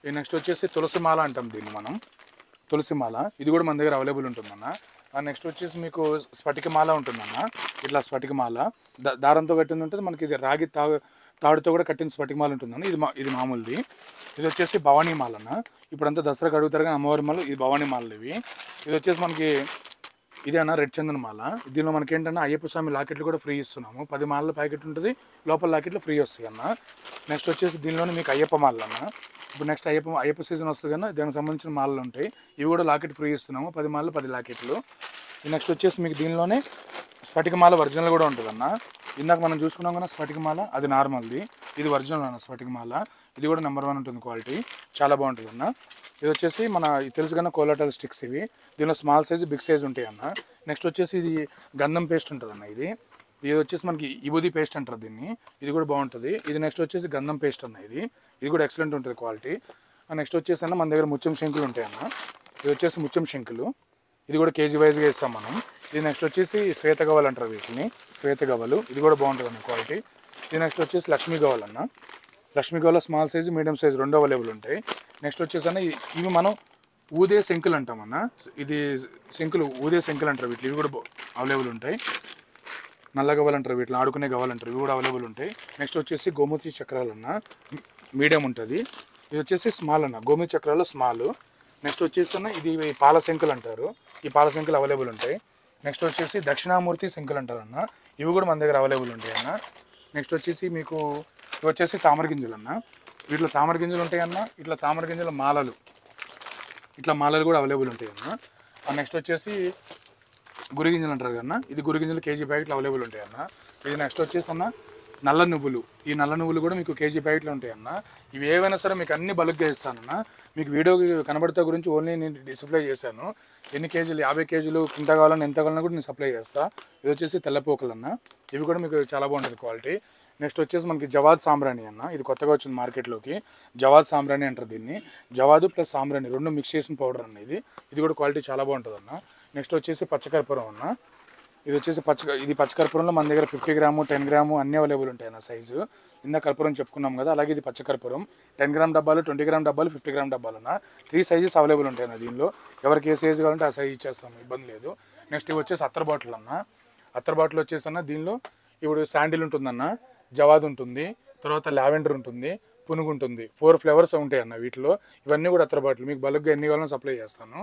ఇది నెక్స్ట్ వచ్చేసి తులసిమాల అంటాం దీన్ని మనం, తులసిమాల. ఇది కూడా మన దగ్గర అవైలబుల్ ఉంటుందన్న. నెక్స్ట్ వచ్చేసి మీకు స్ఫటికమాల ఉంటుందన్న. ఇట్లా స్ఫటికమాల దారంతో కట్టింది ఉంటుంది. మనకి ఇది రాగి తాడుతో కూడా కట్టిన స్ఫటికమాల ఉంటుందన్న. ఇది మామూలుది. ఇది వచ్చేసి భవానీ మాల అన్న. ఇప్పుడంతా దసరాకు అడుగుతారు కానీ అమ్మవారి మాల, ఇది భవానీ మాలలు ఇవి. ఇది వచ్చేసి మనకి ఇదే అన్న రెడ్ చందన మాల. దీనిలో మనకి ఏంటన్నా అయ్యప్ప స్వామి లాకెట్లు కూడా ఫ్రీ ఇస్తున్నాము. 10 మాలల ప్యాకెట్ ఉంటుంది, లోపల లాకెట్లు ఫ్రీ వస్తాయి అన్న. నెక్స్ట్ వచ్చేసి దీనిలోనే మీకు అయ్యప్ప మాలలు అన్న. ఇప్పుడు నెక్స్ట్ అయ్యప్ప సీజన్ వస్తుంది కన్నా దానికి సంబంధించిన మాలలు ఉంటాయి. ఇవి కూడా లాకెట్ ఫ్రీ ఇస్తున్నాము, 10 మాలలు 10 లాకెట్లు. నెక్స్ట్ వచ్చేసి మీకు దీనిలోనే స్ఫటికమాల ఒరిజినల్ కూడా ఉంటుంది అన్న. ఇందాక మనం చూసుకున్నాం కదా స్ఫటికమాల, అది నార్మల్ది. ఇది ఒరిజినల్ అన్న స్ఫటికమాల. ఇది కూడా నెంబర్ 1 ఉంటుంది క్వాలిటీ, చాలా బాగుంటుంది అన్న. ఇది వచ్చేసి మన తెలుసు కన్నా కోలాటల్ స్టిక్స్ ఇవి. దీనిలో స్మాల్ సైజు బిగ్ సైజు ఉంటాయి అన్న. నెక్స్ట్ వచ్చేసి ఇది గంధం పేస్ట్ ఉంటుంది అన్న. ఇది వచ్చేసి మనకి ఇబుది పేస్ట్ అంటారు దీన్ని. ఇది కూడా బాగుంటుంది. ఇది నెక్స్ట్ వచ్చేసి గంధం పేస్ట్ అన్న. ఇది కూడా ఎక్సలెంట్ ఉంటుంది క్వాలిటీ. నెక్స్ట్ వచ్చేసి అన్న మన దగ్గర ముత్యం శంకులు ఉంటాయి అన్న. ఇది వచ్చేసి ముత్యం శంకులు. ఇది కూడా కేజీ వైజ్గా ఇస్తాం మనం. ఇది నెక్స్ట్ వచ్చేసి శ్వేత గవ్వలు అంటారు వీటిని, శ్వేత గవ్వలు. ఇది కూడా బాగుంటుంది అన్న క్వాలిటీ. ఇది నెక్స్ట్ వచ్చేసి లక్ష్మీ గవ్వలు అన్న. లక్ష్మీ గవ్వల స్మాల్ సైజు మీడియం సైజు రెండు అవైలబుల్ ఉంటాయి. నెక్స్ట్ వచ్చేసి అన్న ఇవి మనం ఊదే శంకులు అంటామన్న. ఇది శంకులు, ఊదే శంకులు అంటారు వీటిని. ఇవి కూడా అవైలబుల్ ఉంటాయి. నల్ల గవ్వలు అంటారు వీటిని, ఆడుకునే గవ్వలు అంటారు. ఇవి కూడా అవైలబుల్ ఉంటాయి. నెక్స్ట్ వచ్చేసి గోమతి చక్రాలు అన్న, మీడియం ఉంటుంది. ఇది వచ్చేసి స్మాల్ అన్న, గోమతి చక్రాలు స్మాల్. నెక్స్ట్ వచ్చేసి అన్న ఇది పాల శంకులు అంటారు. ఈ పాల శంకులు అవైలబుల్ ఉంటాయి. నెక్స్ట్ వచ్చేసి దక్షిణామూర్తి శంకులు అంటారు అన్న. ఇవి కూడా మన దగ్గర అవైలబుల్ ఉంటాయి అన్న. నెక్స్ట్ వచ్చేసి మీకు ఇవి వచ్చేసి తామర గింజలు అన్న. వీటిలో తామర గింజలు ఉంటాయి అన్న. ఇట్లా తామర గింజల మాలలు, ఇట్లా మాలలు కూడా అవైలబుల్ ఉంటాయి అన్న. నెక్స్ట్ వచ్చేసి గురి గింజలు అంటారు కన్నా, ఇది గురి గింజలు కేజీ ప్యాకెట్లు అవైలబుల్ ఉంటాయి అన్న. ఇది నెక్స్ట్ వచ్చేసి అన్న నల్ల నువ్వులు. ఈ నల్ల నువ్వులు కూడా మీకు కేజీ ప్యాకెట్లు ఉంటాయి అన్న. ఇవి ఏవైనా సరే మీకు అన్ని బల్క్గా ఇస్తానన్న. మీకు వీడియో కనబడతా గురించి ఓన్లీ నేను డిస్ప్లే చేశాను. ఎన్ని కేజీలు, 50 కేజీలు కింద కావాలని ఎంత కావాలన్నా కూడా నేను సప్లై చేస్తాను. ఇది వచ్చేసి తెల్లపోకలు అన్న. ఇవి కూడా మీకు చాలా బాగుంటుంది క్వాలిటీ. నెక్స్ట్ వచ్చేసి మనకి జవాద్ సాంబ్రాణి అన్న. ఇది కొత్తగా వచ్చింది మార్కెట్లోకి, జవాద్ సాంబ్రాణి అంటారు దీన్ని. జవాదు ప్లస్ సాంబ్రాణి రెండు మిక్స్ చేసిన పౌడర్ అన్న. ఇది కూడా క్వాలిటీ చాలా బాగుంటుంది అన్న. నెక్స్ట్ వచ్చేసి పచ్చకర్పూరం అన్న. ఇది వచ్చేసి ఇది పచ్చకర్పూరంలో మన దగ్గర 50 గ్రాము 10 గ్రాము అన్నీ అవైలబుల్ ఉంటాయి అన్న సైజు. ఇందా కర్పూరం చెప్పుకున్నాం కదా, అలాగే ఇది పచ్చకర్పూరం 10 గ్రామ్ డబ్బాలు, 20 గ్రామ్ డబ్బాలు, 50 గ్రామ్ డబ్బాలు అన్న. 3 సైజెస్ అవైలబుల్ ఉంటాయి అన్న. దీనిలో ఎవరికి ఏ సైజు కావాలంటే ఆ సైజ్ ఇచ్చేస్తాం, ఇబ్బంది లేదు. నెక్స్ట్ ఇవి వచ్చేసి అత్తర్ బాటిల్ అన్న. అత్తర్ బాటిల్ వచ్చేసి అన్న దీనిలో ఇప్పుడు శాండిల్ ఉంటుందన్న, జవాద్ ఉంటుంది, తర్వాత లావెండర్ ఉంటుంది, పునుగు ఉంటుంది. 4 ఫ్లేవర్స్ ఉంటాయి అన్న వీటిలో. ఇవన్నీ కూడా అత్తర్ బాటిల్ మీకు బల్క్గా ఎన్ని కావాలని సప్లై చేస్తాను.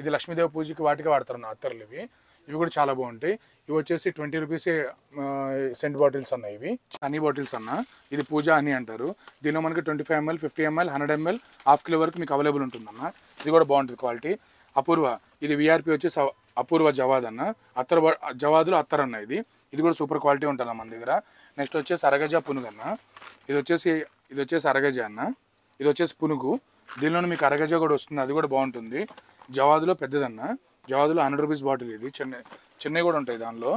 ఇది లక్ష్మీదేవి పూజకి వాటికి వాడతారు అన్న అత్తర్లు ఇవి. ఇవి కూడా చాలా బాగుంటాయి. ఇవి వచ్చేసి 20 రూపీసే సెంట్ బాటిల్స్ అన్న. ఇవి హనీ బాటిల్స్ అన్న. ఇది పూజా హనీ అంటారు. దీనిలో మనకి 25 ml 50 ml 100 ml half kilo వరకు మీకు అవైలబుల్ ఉంటుందన్న. ఇది కూడా బాగుంటుంది క్వాలిటీ. అపూర్వ ఇది విఆర్పి వచ్చేసి అపూర్వ జవాద్ అన్న. జవాదులో అత్తర్ అన్న. ఇది కూడా సూపర్ క్వాలిటీ ఉంటుంది మన దగ్గర. నెక్స్ట్ వచ్చేసి అరగజ పునుగు అన్న. ఇది వచ్చేసి అరగజ అన్న. ఇది వచ్చేసి పునుగు. దీనిలో మీకు అరగజ కూడా వస్తుంది, అది కూడా బాగుంటుంది. జవాదులో పెద్దదన్న. జవాదులో 100 రూపీస్ బాటిల్. ఇది చిన్నవి కూడా ఉంటాయి దానిలో.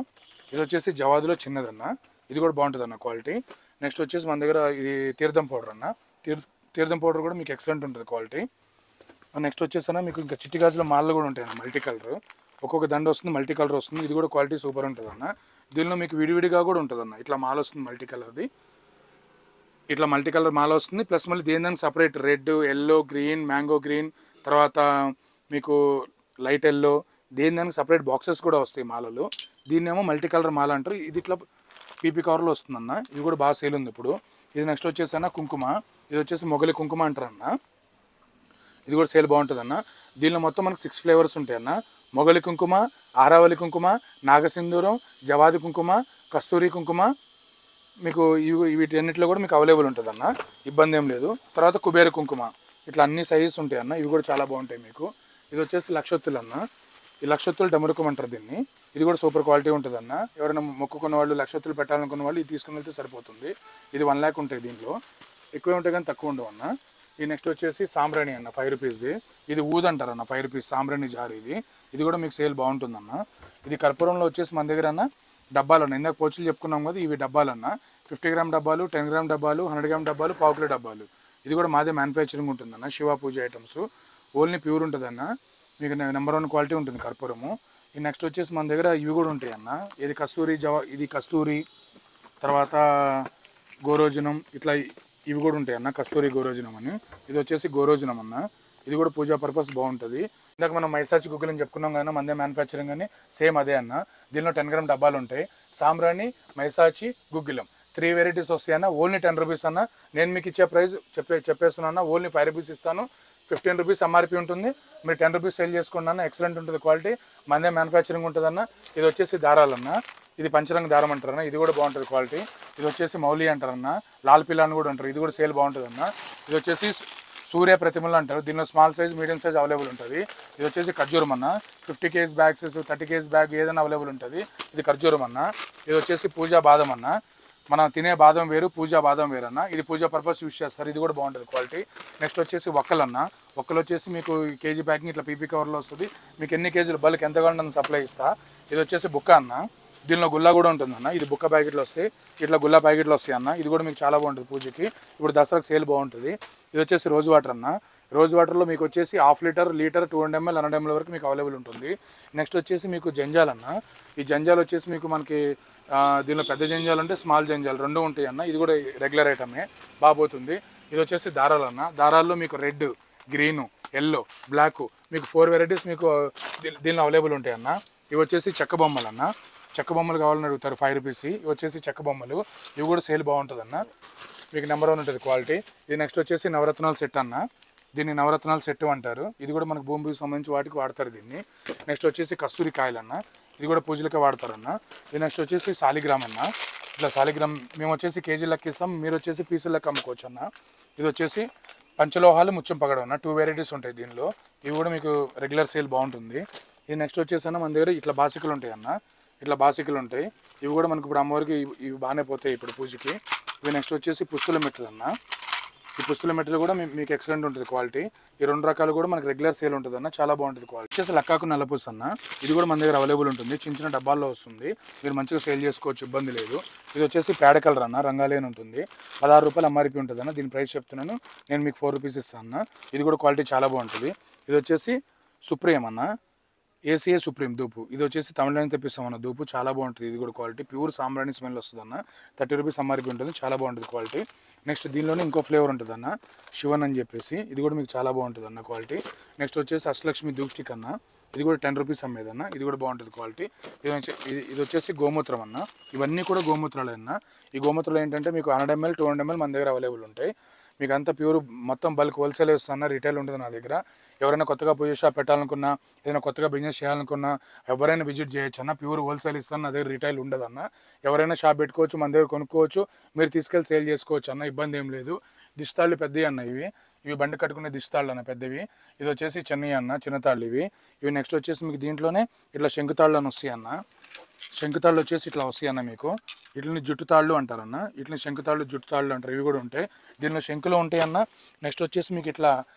ఇది వచ్చేసి జవాదులో చిన్నదన్న. ఇది కూడా బాగుంటుంది అన్న క్వాలిటీ. నెక్స్ట్ వచ్చేసి మన దగ్గర ఇది తీర్థం పౌడర్ అన్న. తీర్థం పౌడర్ కూడా మీకు ఎక్సలెంట్ ఉంటుంది క్వాలిటీ. నెక్స్ట్ వచ్చేసన్నా మీకు ఇంకా చిట్టి గాజుల మాలలు కూడా ఉంటాయి అన్న. మల్టీ కలర్ ఒక్కొక్క దండ వస్తుంది, మల్టీ కలర్ వస్తుంది. ఇది కూడా క్వాలిటీ సూపర్ ఉంటుంది అన్న. దీనిలో మీకు విడివిడిగా కూడా ఉంటుంది అన్న. ఇట్లా మాల వస్తుంది మల్టీ కలర్ది. ఇట్లా మల్టీ కలర్ మాల వస్తుంది. ప్లస్ మళ్ళీ దేని separate red, yellow, green, mango green, తర్వాత మీకు లైట్ ఎల్లో, దానికి సపరేట్ బాక్సెస్ కూడా వస్తాయి మాలలు. దీన్నేమో మల్టీ కలర్ మాల అంటారు. ఇది ఇట్లా పీపీ కవర్లో వస్తుందన్న. ఇది కూడా బాగా సేల్ ఉంది ఇప్పుడు. ఇది నెక్స్ట్ వచ్చేసి అన్న కుంకుమ. ఇది వచ్చేసి మొగలి కుంకుమ అంటారు అన్న. ఇది కూడా సేల్ బాగుంటుంది అన్న. దీనిలో మొత్తం మనకు 6 ఫ్లేవర్స్ ఉంటాయి అన్న. మొగలి కుంకుమ, ఆరావళి కుంకుమ, నాగసింధూరం, జవాది కుంకుమ, కస్తూరి కుంకుమ. మీకు వీటన్నిటిలో కూడా మీకు అవైలబుల్ ఉంటుంది అన్న. ఇబ్బంది ఏం లేదు. తర్వాత కుబేర కుంకుమ. ఇట్లా అన్ని సైజెస్ ఉంటాయి అన్న. ఇవి కూడా చాలా బాగుంటాయి మీకు. ఇది వచ్చేసి లక్షొత్తులు అన్న. ఈ లక్షొత్తులు డమరుకం అంటారు దీన్ని. ఇది కూడా సూపర్ క్వాలిటీ ఉంటుంది అన్న. ఎవరైనా మొక్కుకున్న వాళ్ళు లక్షొత్తులు పెట్టాలనుకున్న వాళ్ళు ఇది తీసుకుని వెళ్తే సరిపోతుంది. ఇది 1 lakh ఉంటాయి దీంట్లో. ఎక్కువే ఉంటాయి కానీ తక్కువ ఉండవు అన్న. ఈ నెక్స్ట్ వచ్చేసి సాంబ్రాణి అన్న 5 రూపీస్ది. ఇది ఊద్ అంటారు అన్న. 5 రూపీస్ సాంబ్రాణి జారు. ఇది కూడా మీకు సేల్ బాగుంటుందన్న. ఇది కర్పూరంలో వచ్చేసి మన దగ్గర అన్న డబ్బాలు అన్న. ఇందాక పోచులు చెప్పుకున్నాం కదా, ఇవి డబ్బాలన్న. 50 గ్రామ్ డబ్బాలు, 10 గ్రామ్ డబ్బాలు, 100 గ్రామ్ డబ్బాలు, 1/4 కిలో డబ్బాలు. ఇది కూడా మాదే మ్యానుఫ్యాక్చరింగ్ ఉంటుందన్న. శివ పూజ ఐటమ్స్ ఓన్లీ ప్యూర్ ఉంటుందన్న. మీకు నెంబర్ 1 క్వాలిటీ ఉంటుంది కర్పూరము. ఈ నెక్స్ట్ వచ్చేసి మన దగ్గర ఇవి కూడా ఉంటాయి అన్న. ఇది కస్తూరి, తర్వాత గోరోజనం, ఇట్లా ఇవి కూడా ఉంటాయి అన్న. కస్తూరి గోరోజనం అని. ఇది వచ్చేసి గోరోజనం అన్న. ఇది కూడా పూజా పర్పస్ బాగుంటుంది. ఇందాక మనం మైసాచి గుగ్గిలం అని చెప్పుకున్నాం కదా, మందే మ్యానుఫ్యాక్చరింగ్ అని. సేమ్ అదే అన్న. దీనిలో 10 గ్రామ్ డబ్బాలు ఉంటాయి. సాంబ్రాణి, మైసాచి, గుగ్గిలం 3 వెరైటీస్ వస్తాయి అన్న. ఓన్లీ 10 రూపీస్ అన్న. నేను మీకు ఇచ్చే ప్రైస్ చెప్పేస్తున్నా. ఓన్లీ 5 రూపీస్ ఇస్తాను. 15 రూపీస్ ఎంఆర్పీ ఉంటుంది. మీరు 10 రూపీస్ సేల్ చేసుకోండి అన్న. ఎక్సలెంట్ ఉంటుంది క్వాలిటీ. మందే మ్యానుఫ్యాక్చరింగ్ ఉంటుంది అన్న. ఇది వచ్చేసి దారాలన్న. ఇది పంచరంగ దారం అంటారన్న. ఇది కూడా బాగుంటుంది క్వాలిటీ. ఇది వచ్చేసి మౌలి అంటారన్న. లాల్ పిల్ల అని కూడా అంటారు. ఇది కూడా సేల్ బాగుంటుంది అన్న. ఇది వచ్చేసి సూర్య ప్రతిమలు అంటారు. దీనిలో small size, medium size available ఉంటుంది. ఇది వచ్చేసి ఖర్జూరం అన్న. 50 kg బ్యాగ్స్, 30 kg బ్యాగ్ ఏదైనా అవైలబుల్ ఉంటుంది. ఇది ఖర్జూరం అన్న. ఇది వచ్చేసి పూజా బాదం అన్న. మనం తినే బాదం వేరు, పూజా బాదం వేరు అన్న. ఇది పూజా పర్పస్ యూజ్ చేస్తారు. ఇది కూడా బాగుంటుంది క్వాలిటీ. నెక్స్ట్ వచ్చేసి ఒక్కలన్న. ఒక్కలు వచ్చేసి మీకు కేజీ ప్యాకింగ్ ఇట్లా పీపీ కవర్లో వస్తుంది. మీకు ఎన్ని కేజీలు బల్క్ ఎంత కావాలని సప్లై ఇస్తా. ఇది వచ్చేసి బుక్క అన్న. దీనిలో గుల్లా కూడా ఉంటుందన్న. ఇది బుక్క ప్యాకెట్లు వస్తాయి. ఇట్లా గుల్లా ప్యాకెట్లు వస్తాయి అన్న. ఇది కూడా మీకు చాలా బాగుంటుంది పూజకి. ఇప్పుడు దసరాకు సేల్ బాగుంటుంది. ఇది వచ్చేసి రోజ్ వాటర్ అన్న. రోజ్ వాటర్లో మీకు వచ్చేసి 1/2 లీటర్, 200 ml, 100 ml వరకు మీకు అవైలబుల్ ఉంటుంది. నెక్స్ట్ వచ్చేసి మీకు జంజాల్ అన్న. ఈ జంజాల్ వచ్చేసి మీకు మనకి దీనిలో పెద్ద జంజాలు అంటే స్మాల్ జంజాలు 2 ఉంటాయి అన్న. ఇది కూడా రెగ్యులర్ ఐటమే, బాగుపోతుంది. ఇది వచ్చేసి దారాలు అన్న. దారాల్లో మీకు రెడ్, గ్రీను, ఎల్లో, బ్లాక్ మీకు 4 వెరైటీస్ మీకు దీనిలో అవైలబుల్ ఉంటాయి అన్న. ఇవి వచ్చేసి చెక్క బొమ్మలు అన్న. చెక్క బొమ్మలు కావాలని అడుగుతారు 5 రూపీస్. ఇవి వచ్చేసి చెక్క బొమ్మలు. ఇవి కూడా సేల్ బాగుంటుంది అన్న. మీకు నెంబర్ 1 ఉంటుంది క్వాలిటీ. ఇది నెక్స్ట్ వచ్చేసి నవరత్నాల సెట్ అన్న. దీన్ని నవరత్నాల సెట్ అంటారు. ఇది కూడా మనకు భూమికి సంబంధించి వాటికి వాడతారు దీన్ని. నెక్స్ట్ వచ్చేసి కస్తూరి కాయలు అన్న. ఇది కూడా పూజలకే వాడతారన్న. ఇది నెక్స్ట్ వచ్చేసి సాలిగ్రామ్ అన్న. ఇట్లా సాలిగ్రామ్ మేము వచ్చేసి కేజీ లెక్క ఇస్తాం. మీరు వచ్చేసి పీసుల లెక్క అమ్ముకోవచ్చు అన్న. ఇది వచ్చేసి పంచలోహాలు, ముత్యం పగడం అన్న. 2 వెరైటీస్ ఉంటాయి దీనిలో. ఇవి కూడా మీకు రెగ్యులర్ సేల్ బాగుంటుంది. ఇది నెక్స్ట్ వచ్చేసి అన్న మన దగ్గర ఇట్లా బాసికలు ఉంటాయి అన్న. ఇట్లా బాసికలు ఉంటాయి. ఇవి కూడా మనకు ఇప్పుడు అమ్మవారికి ఇవి బాగానే పోతాయి ఇప్పుడు పూజకి. ఇవి నెక్స్ట్ వచ్చేసి పుస్తుల మెట్లు అన్న. ఈ పుస్తుల మెటీరియల్ కూడా మీకు ఎక్సలెంట్ ఉంటుంది క్వాలిటీ. ఈ 2 రకాలు కూడా మనకి రెగ్యులర్ సేల్ ఉంటుంది అన్న. చాలా బాగుంటుంది క్వాలిటీ. వచ్చేసి లక్కాకు నల్లపూస అన్న. ఇది కూడా మన దగ్గర అవైలబుల్ ఉంటుంది. చిన్న డబ్బాల్లో వస్తుంది. మీరు మంచిగా సేల్ చేసుకోవచ్చు, ఇబ్బంది లేదు. ఇది వచ్చేసి పేడ కలర్ అన్న. రంగాలేని ఉంటుంది. 16 రూపాయలు ఎంఆర్పీ ఉంటుంది అన్న. దీని ప్రైస్ చెప్తున్నాను. నేను మీకు 4 రూపీస్ ఇస్తాను అన్న. ఇది కూడా క్వాలిటీ చాలా బాగుంటుంది. ఇది వచ్చేసి సుప్రీం అన్న. ఏసీఏ సుప్రీం దూపు. ఇది వచ్చేసి తమిళనాడు తెప్పిస్తామన్న దూపు. చాలా బాగుంటుంది. ఇది కూడా క్వాలిటీ ప్యూర్ సాంబ్రాణి స్మెల్ వస్తుంది అన్న. 30 రూపీస్ ఎంఆర్పీ ఉంటుంది. చాలా బాగుంటుంది క్వాలిటీ. నెక్స్ట్ దీనిలోనే ఇంకో ఫ్లేవర్ ఉంటుంది అన్న, శివన్ అని చెప్పేసి. ఇది కూడా మీకు చాలా బాగుంటుంది అన్న క్వాలిటీ. నెక్స్ట్ వచ్చేసి అష్టలక్ష్మి ధూప్ స్టిక్ అన్న. ఇది కూడా 10 రూపీస్ అమ్మేదన్న. ఇది కూడా బాగుంటుంది క్వాలిటీ. ఇది వచ్చేసి గోమూత్రం అన్న. ఇవన్నీ కూడా గోమూత్రాలు అన్న. ఈ గోమూత్రాలు ఏంటంటే మీకు 100 ml 200 ml మన దగ్గర అవైలబుల్ ఉంటాయి. మీకు అంతా ప్యూర్ మొత్తం బల్క్ హోల్సేల్ ఇస్తున్నా, రిటైల్ ఉంటుంది నా దగ్గర. ఎవరైనా కొత్తగా పూజ షాప్ పెట్టాలనుకున్నా, ఏదైనా కొత్తగా బిజినెస్ చేయాలనుకున్నా ఎవరైనా విజిట్ చేయొచ్చు అన్న. ప్యూర్ హోల్సేల్ ఇస్తాను, నా దగ్గర రిటైల్ ఉండదన్న. ఎవరైనా షాప్ పెట్టుకోవచ్చు, మన దగ్గర కొనుక్కోవచ్చు, మీరు తీసుకెళ్ళి సేల్ చేసుకోవచ్చు అన్న, ఇబ్బంది ఏం లేదు. దిష్తాళ్ళు పెద్దవి అన్న. ఇవి బండి కట్టుకునే దిష్తాళ్ళు అన్న పెద్దవి. ఇది వచ్చేసి చిన్నవి అన్న, చిన్న తాళ్ళు ఇవి నెక్స్ట్ వచ్చేసి మీకు దీంట్లోనే ఇట్లా శంకుతాళ్ళు అని వస్తాయి అన్న. శంకుతాళ్ళు వచ్చేసి ఇట్లా వస్తాయి అన్న. మీకు ఇట్లని జుట్టు తాళ్ళు అంటారన్న. ఇట్లని శంకుతాళ్ళు జుట్టు తాళ్ళు అంటారు. ఇవి కూడా ఉంటాయి. దీనిలో శంకులు ఉంటాయి అన్న. నెక్స్ట్ వచ్చేసి మీకు ఇట్లా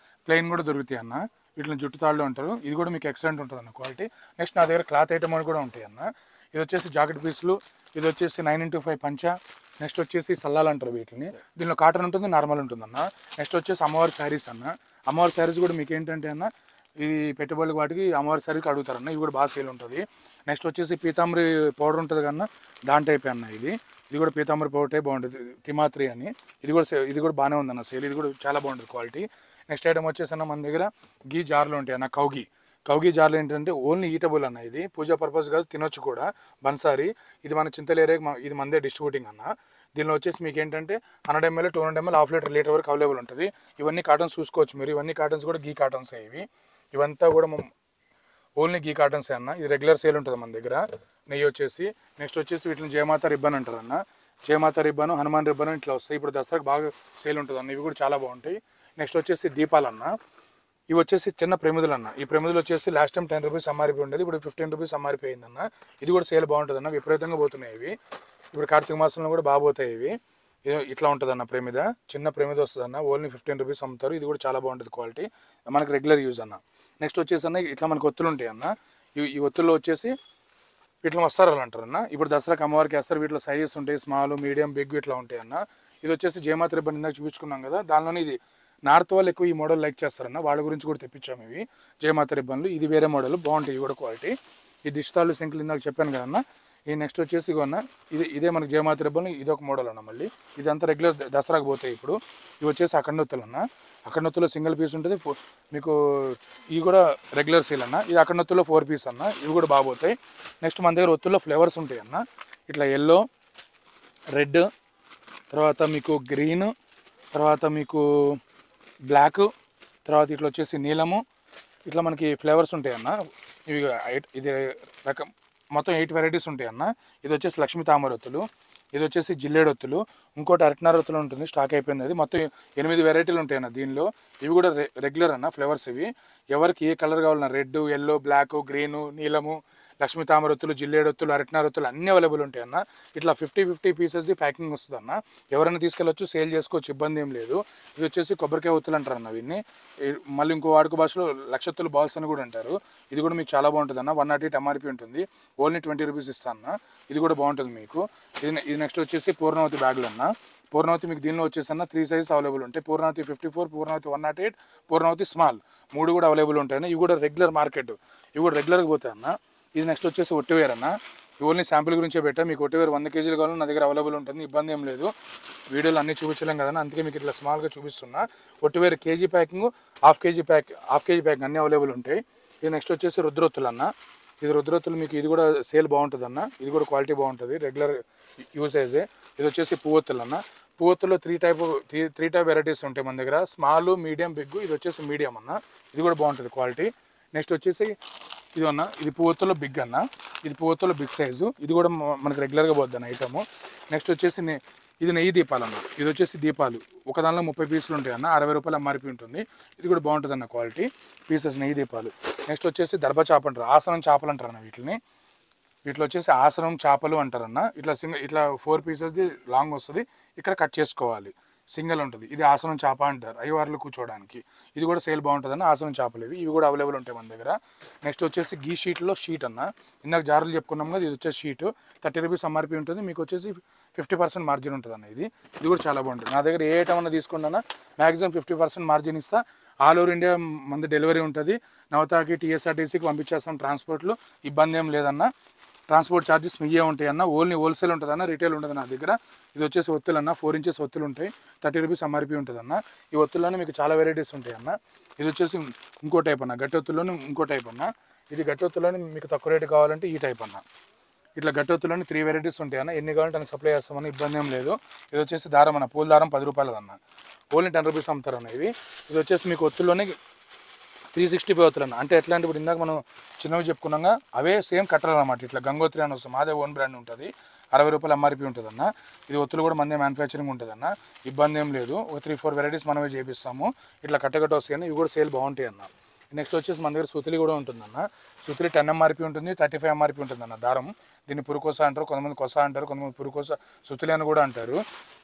ప్లెయిన్ కూడా దొరుకుతాయి అన్న. ఇట్లా జుట్టు తాళ్ళు అంటారు. ఇది కూడా మీకు ఎక్సలెంట్ ఉంటుంది అన్న క్వాలిటీ. నెక్స్ట్ నా దగ్గర క్లాత్ ఐటమ్ అని కూడా ఉంటాయి అన్న. ఇది వచ్చేసి జాకెట్ పీసులు. ఇది వచ్చేసి 9x5 పంచా. నెక్స్ట్ వచ్చేసి సల్లాలు అంటారు వీటిని. దీనిలో కాటన్ ఉంటుంది, నార్మల్ ఉంటుంది అన్న. నెక్స్ట్ వచ్చేసి అమ్మవారి శారీస్ అన్న. అమ్మవారి శారీస్ కూడా మీకు ఏంటంటే అన్న, ఇది పెట్టుబడులు వాటికి అమ్మవారి శారీకి అడుగుతారన్న. ఇవి కూడా బాగా సేల్ ఉంటుంది. నెక్స్ట్ వచ్చేసి పీతాంబరి పౌడర్ ఉంటుంది కన్నా, దాని టైప్ అన్న. ఇది కూడా పీతాంబరి పౌడర్ టైప్ బాగుంటుంది, తిమాత్రి అని. ఇది కూడా బాగానే ఉందన్న సేల్. ఇది కూడా చాలా బాగుంటుంది క్వాలిటీ. నెక్స్ట్ ఐటమ్ వచ్చేసి అన్న మన దగ్గర గీ జార్లు ఉంటాయి అన్న. కౌగి జార్లు ఏంటంటే ఓన్లీ ఈటబుల్ అన్న. ఇది పూజా పర్పస్ కాదు, తినొచ్చు కూడా. బన్సారీ ఇది మన చింతల ఏరియా, ఇది మందే డిస్ట్రిబ్యూటింగ్ అన్న. దీనిలో వచ్చేసి మీకు ఏంటంటే 100 ml 200 ml హాఫ్ లీటర్ వరకు అవైలబుల్ ఉంటుంది. ఇవన్నీ కాటన్స్ చూసుకోవచ్చు మీరు. ఇవన్నీ కాటన్స్ కూడా గీ కాటన్స్. ఇవంతా కూడా ఓన్లీ గీ కాటన్సే అన్న. ఇది రెగ్యులర్ సేల్ ఉంటుంది మన దగ్గర. నెయ్యి వచ్చేసి నెక్స్ట్ వచ్చేసి వీటిని జయమాత రిబ్బన్ అంటారు అన్న. జయమాత రిబ్బన్, హనుమాన్ రిబ్బన్ ఇట్లా వస్తాయి. ఇప్పుడు దసరాకు బాగా సేల్ ఉంటుంది అన్న. ఇవి కూడా చాలా బాగుంటాయి. నెక్స్ట్ వచ్చేసి దీపాలన్న. ఇవి వచ్చేసి చిన్న ప్రమిదలు అన్న. ఈ ప్రమిదలు వచ్చేసి లాస్ట్ టైం 10 రూపీస్ అమ్మారిపోయి ఉండేది, ఇప్పుడు 15 రూపీస్ అమ్మారిపోయిందన్న. ఇది కూడా సేల్ బాగుంటుంది అన్న. విపరీతంగా పోతున్నాయి ఇవి. ఇప్పుడు కార్తీక మాసంలో కూడా బాగా పోతాయి ఇవి. ఇట్లా ఉంటుంది అన్న ప్రమిద. చిన్న ప్రమిద వస్తుంది అన్న. ఓన్లీ 15 రూపీస్ అమ్ముతారు. ఇది కూడా చాలా బాగుంటుంది క్వాలిటీ, మనకి రెగ్యులర్ యూజ్ అన్న. నెక్స్ట్ వచ్చేసి అన్న ఇట్లా మనకు ఒత్తులు ఉంటాయి అన్న. ఈ ఒత్తుల్లో వచ్చేసి వీటిలో వస్తారాలు అంటారు అన్న. ఇప్పుడు దసరాకి అమ్మవారికి వేస్తారు. వీటిలో సైజెస్ ఉంటాయి, స్మాల్, మీడియం, బిగ్ ఇట్లా ఉంటాయి అన్న. ఇది వచ్చేసి జయమాత రిబ్బన్ ఇందాక చూపించుకున్నాం కదా, దానిలోనే ఇది నార్త్ వాళ్ళు ఎక్కువ ఈ మోడల్ లైక్ చేస్తారన్న. వాళ్ళ గురించి కూడా తెప్పించాము ఇవి జయమాత రిబ్బన్లు. ఇది వేరే మోడల్ బాగుంటాయి, ఇవి కూడా క్వాలిటీ. ఈ దిష్టాలు శంకులు ఇందాక చెప్పాను కదన్న. ఈ నెక్స్ట్ వచ్చేసి ఇగోన్న ఇదే మనకి జయమాత రిబ్బన్లు. ఇది ఒక మోడల్ అన్న. మళ్ళీ ఇదంతా రెగ్యులర్ దసరాకు పోతాయి. ఇప్పుడు ఇవి వచ్చేసి అఖండొత్తులు అన్న. అఖండొత్తులో సింగిల్ పీస్ ఉంటుంది మీకు. ఇవి కూడా రెగ్యులర్ సేల్ అన్న. ఇది అఖండొత్తులో 4 పీస్ అన్న. ఇవి కూడా బాగా పోతాయి. నెక్స్ట్ మన దగ్గర ఒత్తుల్లో ఫ్లేవర్స్ ఉంటాయి అన్న. ఇట్లా ఎల్లో, రెడ్, తర్వాత మీకు గ్రీన్, తర్వాత మీకు బ్లాక్, తర్వాత ఇట్లా వచ్చేసి నీలము, ఇట్లా మనకి ఫ్లేవర్స్ ఉంటాయి అన్న. ఇది రకం మొత్తం 8 వెరైటీస్ ఉంటాయి అన్న. ఇది వచ్చేసి లక్ష్మీ తామరొత్తులు, ఇది వచ్చేసి జిల్లేడొత్తులు, ఇంకోటి అరటినారొత్తులు ఉంటుంది, స్టాక్ అయిపోయింది. అది మొత్తం 8 వెరైటీలు ఉంటాయి అన్న దీనిలో. ఇవి కూడా రెగ్యులర్ అన్న ఫ్లేవర్స్. ఇవి ఎవరికి ఏ కలర్ కావాలన్నా రెడ్, ఎల్లో, బ్లాక్, గ్రీను, నీలము, లక్ష్మీ తామరొత్తులు, జిల్లేడొత్తులు, అరటినారొత్తులు అన్నీ అవైలబుల్ ఉంటాయి అన్న. ఇట్లా 50 పీసెస్ ప్యాకింగ్ వస్తుంది అన్న. ఎవరైనా తీసుకెళ్ళొచ్చు, సేల్ చేసుకోవచ్చు, ఇబ్బంది ఏం లేదు. ఇది వచ్చేసి కొబ్బరికాయ ఒత్తులు అంటారు అన్న. వీటిని మళ్ళీ ఇంకో వాడుక భాషలో లక్షత్తులు బాల్స్ అని కూడా అంటారు. ఇది కూడా మీకు చాలా బాగుంటుంది అన్న. 108 MRP ఉంటుంది. ఓన్లీ 20 రూపీస్ ఇస్తాను అన్న. ఇది కూడా బాగుంటుంది మీకు. ఇది నెక్స్ట్ వచ్చేసి పూర్ణవతి బ్యాగులు అన్న. పూర్ణవతి మీకు దీనిలో వచ్చేసి అన్న 3 సైజెస్ అవైలబుల్ ఉంటాయి. పూర్ణవతి 54, పూర్ణవతి 108, పూర్ణవతి స్మాల్ 3 కూడా అవైలబుల్ ఉంటాయి. ఇవి కూడా రెగ్యులర్ మార్కెట్, ఇవి కూడా రెగ్యులర్గా పోతాయి అన్న. ఇది నెక్స్ట్ వచ్చేసి ఒట్టివేర్ అన్న. ఓన్లీ శాంపుల్ గురించే పెట్టా. మీకు ఒట్టివేర్ 100 కేజీలు కావాలని నా దగ్గర అవైలబుల్ ఉంటుంది, ఇబ్బంది ఏం లేదు. వీడియోలో అన్నీ చూపించలేం కదన్నా, అందుకే మీకు ఇట్లా స్మాల్గా చూపిస్తున్నా. ఒట్టివేర్ KG packing, half KG packing అన్నీ అవైలబుల్ ఉంటాయి. ఇది నెక్స్ట్ వచ్చేసి రుద్రొత్తులు అన్న. ఇది రుద్రొత్తులు మీకు ఇది కూడా సేల్ బాగుంటుంది అన్న. ఇది కూడా క్వాలిటీ బాగుంటుంది, రెగ్యులర్ యూసేజే. ఇది వచ్చేసి పువ్వొత్తులు అన్న. పువ్వొత్తులో 3 టైప్ వెరైటీస్ ఉంటాయి మన దగ్గర. Small, medium, big. ఇది వచ్చేసి మీడియం అన్న. ఇది కూడా బాగుంటుంది క్వాలిటీ. నెక్స్ట్ వచ్చేసి ఇది అన్న, ఇది పువ్వొత్తులో బిగ్ అన్న. ఇది పువ్వొత్తులో బిగ్ సైజు. ఇది కూడా మనకు రెగ్యులర్గా పోద్ది అన్న ఐటము. నెక్స్ట్ వచ్చేసి ఇది నెయ్యి దీపాలు అన్న. ఇది వచ్చేసి దీపాలు ఒక దానిలో 30 పీసులు ఉంటాయి అన్న. 60 రూపాయలు ఎంఆర్పీ ఉంటుంది. ఇది కూడా బాగుంటుంది అన్న క్వాలిటీ పీసెస్, నెయ్యి దీపాలు. నెక్స్ట్ వచ్చేసి దర్భ చేప అంటారు, ఆసనం చేపలు అంటారు అన్న. వీటిలో వచ్చేసి ఆసనం చేపలు అంటారన్న. ఇట్లా 4 పీసెస్ది లాంగ్ వస్తుంది, ఇక్కడ కట్ చేసుకోవాలి, సింగిల్ ఉంటుంది. ఇది ఆసనం చేప అంటారు, అయ్యవార్లు కూర్చోవడానికి. ఇది కూడా సేల్ బాగుంటుంది అన్న. ఆసనం చేపలు ఇవి కూడా అవైలబుల్ ఉంటాయి మన దగ్గర. నెక్స్ట్ వచ్చేసి గీ షీట్లో షీట్ అన్న. ఇందాక జారులు చెప్పుకున్నాం కదా, ఇది వచ్చేసి షీట్ 30 రూపీస్ ఎంఆర్పీ ఉంటుంది. మీకు వచ్చేసి 50% మార్జిన్ ఉంటుంది అన్న. ఇది కూడా చాలా బాగుంటుంది. నా దగ్గర ఏ ఐటమ్ అన్న తీసుకున్నా మ్యాక్సిమం 50% మార్జిన్ ఇస్తా. ఆల్ ఓవర్ ఇండియా మంది డెలివరీ ఉంటుంది. నవతాకి, టీఎస్ఆర్టీసీకి పంపించేస్తాం ట్రాన్స్పోర్ట్లో, ఇబ్బంది ఏం లేదన్న. ట్రాన్స్పోర్ట్ ఛార్జెస్ మీయే ఉంటాయి అన్న. ఓన్లీ హోల్సేల్ ఉంటుంది అన్న, రిటైల్ ఉంటుంది నా దగ్గర. ఇది వచ్చేసి ఒత్తులు అన్న, 4 ఇంచెస్ ఒత్తులు ఉంటాయి, 30 రూపీస్ ఎంఆర్పీ ఉంటుంది అన్న. ఈ ఒత్తుల్లోనే మీకు చాలా వెరైటీస్ ఉంటాయి అన్న. ఇది వచ్చేసి ఇంకో టైప్ అన్న, గట్టి ఒత్తుల్లోనే ఇంకో టైప్ అన్న. ఇది గట్టొత్తులోని మీకు తక్కువ రేటు కావాలంటే ఈ టైప్ అన్న. ఇట్లా గట్టొత్తులోని 3 వెరైటీస్ ఉంటాయి అన్న. ఎన్ని కావాలంటే అన్ని సప్లై చేస్తామని ఇబ్బంది ఏం లేదు. ఇది వచ్చేసి దారం అన్న, పూల దారం 10 రూపాయలు అన్న, ఓన్లీ 10 రూపీస్ అమ్ముతారన్న. ఇది వచ్చేసి మీకు ఒత్తుల్లోనే 365 ఒత్తులు అన్న. అంటే ఎట్లా అంటే ఇప్పుడు ఇందాక మనం చిన్నవి చెప్పుకున్నాగా అవే సేమ్ కట్టలు అనమాట. ఇట్లా గంగోత్రి అని వస్తుంది, అదే ఓన్ బ్రాండ్ ఉంటుంది, 60 రూపాయలు ఎంఆర్పి ఉంటుంది అన్న. ఇది ఒత్తులు కూడా మందే మ్యానుఫ్యాక్చరింగ్ ఉంటుంది అన్న, ఇబ్బంది ఏం లేదు. ఒక 3-4 వెరైటీస్ మనమే చేపిస్తాము. ఇట్లా కట్టకట్ట వస్తాయి, ఇవి కూడా సేల్ బాగుంటాయి అన్న. నెక్స్ట్ వచ్చేసి మన దగ్గర సుతిలి కూడా ఉంటుందన్న. సుతిలి 10 ఎంఆర్పి ఉంటుంది, 35 ఎంఆర్పి ఉంటుంది అన్న దారం. దీన్ని పురుకోస అంటారు, కొంతమంది కొస అంటారు, కొంతమంది పురుకోస సుతిలి అని కూడా అంటారు.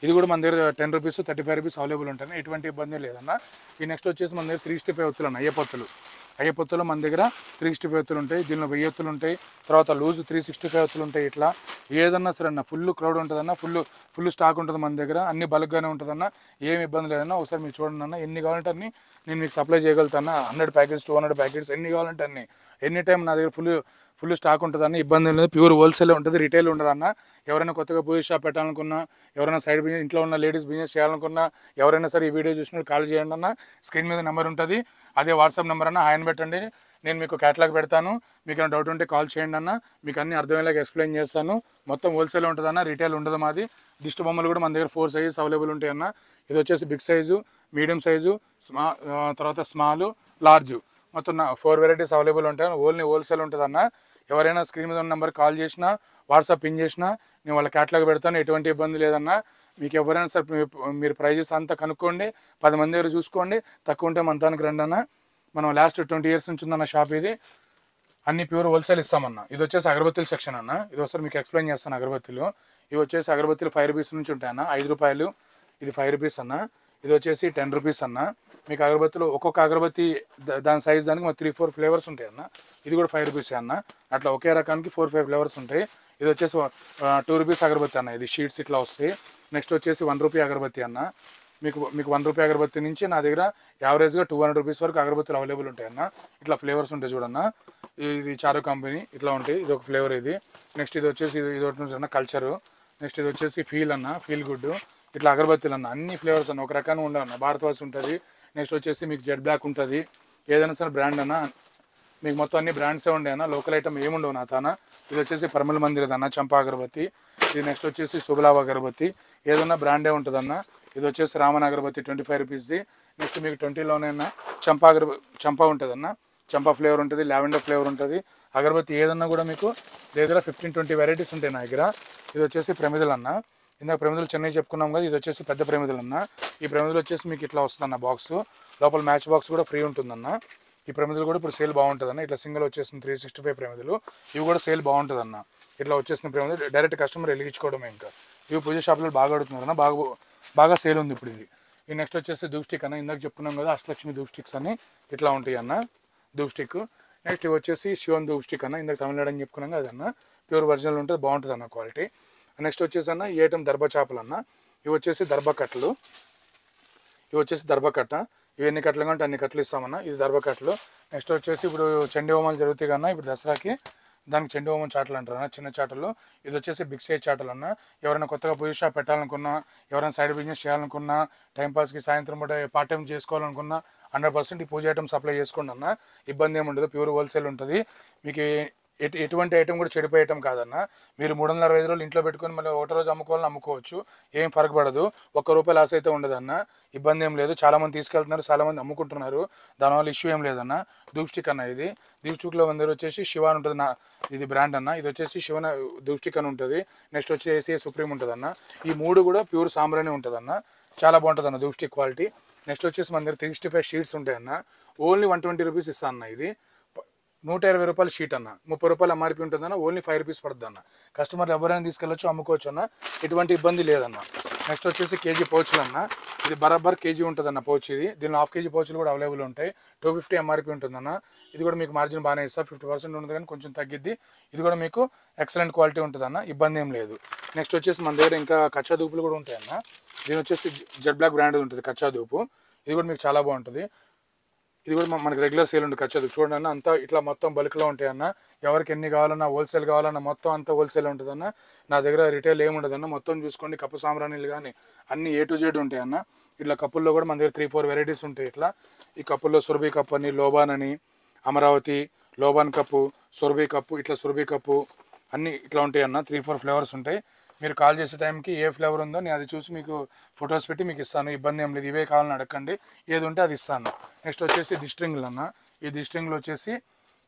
ఇది కూడా మన దగ్గర 10 రూపీస్ 35 రూపీస్ అవైలబుల్ ఉంటాయి, ఎటువంటి ఇబ్బంది లేదన్న. ఈ నెక్స్ట్ వచ్చేసి మన దగ్గర 365 ఒత్తులు అన్న, అయ్యపొత్తులు మన దగ్గర 365 ఒత్తులు ఉంటాయి. దీనిలో 1000 ఒత్తులు ఉంటాయి, తర్వాత లూజ్ 365 ఒత్తులు ఉంటాయి. ఇట్లా ఏదన్నా సరే అన్న ఫుల్ క్రౌడ్ ఉంటుందన్న, ఫుల్ స్టాక్ ఉంటుంది మన దగ్గర, అన్ని బల్క్గానే ఉంటుందన్న, ఏమి ఇబ్బంది లేదన్న. ఒకసారి మీరు చూడండి అన్న, ఎన్ని కావాలంటే అన్ని నేను మీకు సప్లై చేయగలుగుతాను. 100 ప్యాకెట్స్ 200 ప్యాకెట్స్ ఎన్ని కావాలంటే అన్ని, ఎనీ టైం నా దగ్గర ఫుల్ స్టాక్ ఉంటుందన్న, ఇబ్బంది లేదు. ప్యూర్ హోల్సేల్ ఉంటుంది, రిటైల్ ఉండదన్న. ఎవరైనా కొత్తగా పూజ షాప్ పెట్టాలనుకున్నా, ఎవరైనా సైడ్ బిజినెస్ ఇంట్లో ఉన్న లేడీస్ బిజినెస్ చేయాలనుకున్నా, ఎవరైనా సరే ఈ వీడియో చూసినప్పుడు కాల్ చేయండి అన్న. స్క్రీన్ మీద నెంబర్ ఉంటుంది, అదే వాట్సాప్ నెంబర్ అన్న, ఆయన పెట్టండి, నేను మీకు క్యాటలాగ్ పెడతాను. మీకు ఏమైనా డౌట్ ఉంటే కాల్ చేయండి అన్న, మీకు అన్ని అర్థమయ్యేలాగా ఎక్స్ప్లెయిన్ చేస్తాను. మొత్తం హోల్సేల్ ఉంటుందన్న, రిటైల్ ఉండదు మాది. దిష్టి బొమ్మలు కూడా మన దగ్గర 4 సైజెస్ అవైలబుల్ ఉంటాయి అన్న. ఇది వచ్చేసి బిగ్ సైజు, మీడియం సైజు, తర్వాత స్మాల్, లార్జ్, మొత్తం 4 వెరైటీస్ అవైలబుల్ ఉంటాయి. ఓన్లీ హోల్సేల్ ఉంటుందన్న. ఎవరైనా స్క్రీన్ మీద ఉన్న నెంబర్ కాల్ చేసినా, వాట్సాప్ పిన్ చేసినా నేను వాళ్ళ క్యాటలాగ్ పెడతాను, ఎటువంటి ఇబ్బంది లేదన్న. మీకు ఎవరైనా సరే మీరు ప్రైజెస్ అంతా కనుక్కోండి, 10 మంది దగ్గర చూసుకోండి, తక్కువ ఉంటే మంతానికి రండి అన్న. మనం లాస్ట్ 20 ఇయర్స్ నుంచి ఉందన్న షాప్ ఇది, అన్ని ప్యూర్ హోల్సేల్ ఇస్తామన్న. ఇది వచ్చేసి అగరబత్తుల సెక్షన్ అన్న. ఇది ఒకసారి మీకు ఎక్స్ప్లెయిన్ చేస్తాను. అగరబత్తులు ఇవి వచ్చేసి అగరబత్తులు 5 రూపీస్ నుంచి ఉంటాయన్న, 5 రూపాయలు. ఇది 5 రూపీస్ అన్న. ఇది వచ్చేసి 10 రూపీస్ అన్న. మీకు అగరబత్తులు ఒక్కొక్క అగరబత్తి దాని సైజ్ దానికి 3-4 ఫ్లేవర్స్ ఉంటాయి అన్న. ఇది కూడా 5 రూపీస్ అన్న. అట్లా ఒకే రకానికి 4-5 ఫ్లేవర్స్ ఉంటాయి. ఇది వచ్చేసి 2 రూపీస్ అగరబత్తి అన్న. ఇది షీట్స్ ఇట్లా వస్తాయి. నెక్స్ట్ వచ్చేసి 1 రూపీ అగరబత్తి అన్న. మీకు 1 రూపీ అగరబత్తి నుంచి నా దగ్గర యావరేజ్గా 200 రూపీస్ వరకు అగరబత్తులు అవైలబుల్ ఉంటాయి అన్న. ఇట్లా ఫ్లేవర్స్ ఉంటాయి చూడన్న. ఇది చారు కంపెనీ ఇట్లా ఉంటాయి, ఇది ఒక ఫ్లేవర్ ఇది. నెక్స్ట్ ఇది వచ్చేసి ఇది ఒకటి అన్న కల్చరు. నెక్స్ట్ ఇది వచ్చేసి ఫీల్ అన్న, ఫీల్ గుడ్. ఇట్లా అగరబత్తులు అన్న, అన్ని ఫ్లేవర్స్ అన్న, ఒక రకంగా ఉండవన్న. భారతవాసి ఉంటుంది. నెక్స్ట్ వచ్చేసి మీకు జెడ్ బ్లాక్ ఉంటుంది. ఏదైనా సరే బ్రాండ్ అన్న, మీకు మొత్తం అన్ని బ్రాండ్సే ఉండే అన్న, లోకల్ ఐటమ్ ఏముండవు నా తాన. ఇది వచ్చేసి పరిమళ మందిర్ అన్న, చంపా అగరబత్తి. ఇది నెక్స్ట్ వచ్చేసి శుభలాభ అగరబత్తి, ఏదన్నా బ్రాండే ఉంటుందన్న. ఇది వచ్చేసి రామన్ అగరబత్తి 25 రూపీస్ది. నెక్స్ట్ మీకు 20లోనే చంపా ఉంటుందన్న, చంపా ఫ్లేవర్ ఉంటుంది, లావెండర్ ఫ్లేవర్ ఉంటుంది. అగరబత్తి ఏదన్నా కూడా మీకు దగ్గర 15-20 వెరైటీస్ ఉంటాయి నా దగ్గర. ఇది వచ్చేసి ప్రమిదలు అన్న. ఇందాక ప్రమిదలు చెన్నై చెప్పుకున్నాం కదా, ఇది వచ్చేసి పెద్ద ప్రమిదలు అన్న. ఈ ప్రమిదలు వచ్చేసి మీకు ఇట్లా వస్తుందన్న బాక్స్, లోపల మ్యాచ్ బాక్స్ కూడా ఫ్రీ ఉంటుందన్న. ఈ ప్రమిదలు కూడా ఇప్పుడు సేల్ బాగుంటుందన్న. ఇట్లా సింగిల్ వచ్చేసిన 365 ప్రమిదలు, ఇవి కూడా సేల్ బాగుంటుందన్న. ఇట్లా వచ్చేసిన ప్రమిదలు డైరెక్ట్ కస్టమర్ వెలిగించుకోవడమే. ఇంకా ఇవి పూజ షాపులో బాగా అడుగుతున్నారన్న, బాగా సేల్ ఉంది ఇప్పుడు ఇది. ఈ నెక్స్ట్ వచ్చేసి ధూప్ స్టిక్ అన్న. ఇందాక చెప్పుకున్నాం కదా అష్టలక్ష్మి ధూప్ స్టిక్స్ అని, ఇట్లా ఉంటాయి అన్న ధూప్ స్టిక్. నెక్స్ట్ ఇవి వచ్చేసి శివన్ ధూప్ స్టిక్ అన్న. ఇందాక తమిళనాడు అని చెప్పుకున్నాం కదా అన్న, ప్యూర్ ఒరిజినల్ ఉంటుంది, బాగుంటుంది అన్న క్వాలిటీ. నెక్స్ట్ వచ్చేసి అన్న ఈ ఐటమ్ దర్భ చేపలు అన్న. ఇవి వచ్చేసి దర్భ కట్టలు, ఇవి వచ్చేసి దర్భ కట్ట. ఇవి ఎన్ని కట్టలు కంటే అన్ని కట్టలు ఇస్తామన్న. ఇది దర్భ కట్టలు. నెక్స్ట్ వచ్చేసి ఇప్పుడు చండీ హోమాలు జరుగుతాయి కన్నా, ఇప్పుడు దసరాకి దానికి చండీ హోమం చాటలు అంటారు అన్న, చిన్న చాటలు. ఇది వచ్చేసి బిగ్ సైజ్ చాటలు అన్న. ఎవరైనా కొత్తగా పూజ షాప్ పెట్టాలనుకున్నా, ఎవరైనా సైడ్ బిజినెస్ చేయాలనుకున్నా, టైంపాస్కి సాయంత్రం పూట పార్ట్ టైం చేసుకోవాలనుకున్నా 100% ఈ పూజ ఐటమ్ సప్లై చేసుకోండి అన్న, ఇబ్బంది ఏమి ఉండదు. ప్యూర్ హోల్సేల్ ఉంటుంది. మీకు ఎటువంటి ఐటమ్ కూడా చెడిపోయే ఐటమ్ కాదన్న. మీరు 365 రోజులు ఇంట్లో పెట్టుకొని మళ్ళీ ఒకటో రోజు అమ్ముకోవాలని అమ్ముకోవచ్చు, ఏం ఫరక్ పడదు. ₹1 లాస్ అయితే ఉండదన్న, ఇబ్బంది ఏం లేదు. చాలామంది తీసుకెళ్తున్నారు, చాలామంది అమ్ముకుంటున్నారు, దానివల్ల ఇష్యూ ఏం లేదన్న. ధూప్ స్టిక్ అన్న. ఇది ధూప్ స్టిక్లో మన దగ్గర వచ్చేసి శివ అని ఉంటుంది నా, ఇది బ్రాండ్ అన్న. ఇది వచ్చేసి శివన ధూప్ స్టిక్ అని ఉంటుంది. నెక్స్ట్ వచ్చి ఏసీఏ సుప్రీం ఉంటుంది అన్న. ఈ 3 కూడా ప్యూర్ సాంబ్రాణి ఉంటుంది అన్న, చాలా బాగుంటుంది అన్న ధూప్ స్టిక్ క్వాలిటీ. నెక్స్ట్ వచ్చేసి మన దగ్గర 365 షీట్స్ ఉంటాయి అన్న. ఓన్లీ 120 రూపీస్ ఇస్తాను అన్న. ఇది 120 రూపాయల షీట్ అన్న, 30 రూపాయలు ఎంఆర్పీ ఉంటుందన్న, ఓన్లీ 5 రూపీస్ పడుతుంది అన్న. కస్టమర్లు ఎవరైనా తీసుకెళ్ళొచ్చు, అమ్ముకోవచ్చు అన్న, ఎటువంటి ఇబ్బంది లేదన్న. నెక్స్ట్ వచ్చేసి కేజీ పౌచ్లు అన్న. ఇది బరాబర్ కేజీ ఉంటుందన్న పౌచ్. ఇది దీనిలో ½ కేజీ పౌచ్లు కూడా అవైలబుల్ ఉంటాయి. 250 ఎంఆర్పీ ఉంటుందన్న. ఇది కూడా మీకు మార్జిన్ బాగానే ఇస్తా, 50% ఉంటుంది కానీ కొంచెం తగ్గిద్ది. ఇది కూడా మీకు ఎక్సలెంట్ క్వాలిటీ ఉంటుందన్న, ఇబ్బంది ఏం లేదు. నెక్స్ట్ వచ్చేసి మన దగ్గర ఇంకా కచ్చా దూపులు కూడా ఉంటాయన్న. దీని వచ్చేసి జెడ్ బ్లాక్ బ్రాండ్ ఉంటుంది కచ్చా దూపు. ఇది కూడా మీకు చాలా బాగుంటుంది. ఇది కూడా మనకి రెగ్యులర్ సేల్ ఉంటుంది కచ్చా దూపు. చూడండి అన్న, అంతా ఇట్లా మొత్తం బల్క్లో ఉంటాయన్న. ఎవరికి ఎన్ని కావాలన్నా, హోల్సేల్ కావాలన్నా మొత్తం అంతా హోల్సేల్ ఉంటుందన్న. నా దగ్గర రిటైల్ ఏమి ఉండదన్న. మొత్తం చూసుకోండి, కప్పు సాంబ్రాణీలు కానీ అన్ని A to Z ఉంటాయన్న. ఇట్లా కప్పుల్లో కూడా మన దగ్గర 3-4 వెరైటీస్ ఉంటాయి. ఇట్లా ఈ కప్పుల్లో సురభి కప్ అని, లోబాన్ అని, అమరావతి, లోబాన్ కప్పు, సొరబీ కప్పు, ఇట్లా సొరబీ కప్పు అన్నీ ఇట్లా ఉంటాయి అన్న. 3-4 ఫ్లేవర్స్ ఉంటాయి. మీరు కాల్ చేసే టైంకి ఏ ఫ్లేవర్ ఉందో నేను అది చూసి మీకు ఫొటోస్ పెట్టి మీకు ఇస్తాను. ఇబ్బంది ఏం లేదు. ఇవే కావాలని అడగండి, ఏది ఉంటే అది ఇస్తాను. నెక్స్ట్ వచ్చేసి దిస్ట్రింగ్లు అన్న. ఈ దిస్ట్రింగ్లు వచ్చేసి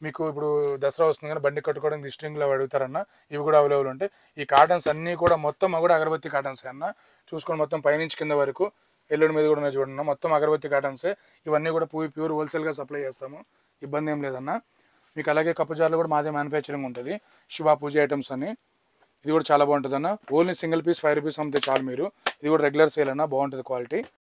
మీకు ఇప్పుడు దసరా వస్తుంది కానీ బండి కట్టుకోవడానికి దిస్ట్రింగ్లు అవి అడుగుతారన్న. ఇవి కూడా అవైలబుల్ ఉంటాయి. ఈ కాటన్స్ అన్నీ కూడా మొత్తం కూడా అగరబత్తి కాటన్స్ అన్న. చూసుకొని మొత్తం పైనుంచి కింద వరకు ఎల్లుడి మీద కూడా ఉన్నాయి చూడండి, మొత్తం అగరబత్తి కాటన్సే. ఇవన్నీ కూడా ప్యూర్ హోల్సేల్గా సప్లై చేస్తాము, ఇబ్బంది ఏం లేదన్న. మీకు అలాగే కప్పుజార్లు కూడా మాదే మ్యానుఫ్యాక్చరింగ్ ఉంటుంది, శివ పూజ ఐటమ్స్ అని. ఇది కూడా చాలా బాగుంటుంది అన్న. ఓన్లీ సింగిల్ పీస్ 5 రూపీస్ అమ్మితే చాలు మీరు. ఇది కూడా రెగ్యులర్ సేల్ అన్న, బాగుంటుంది క్వాలిటీ.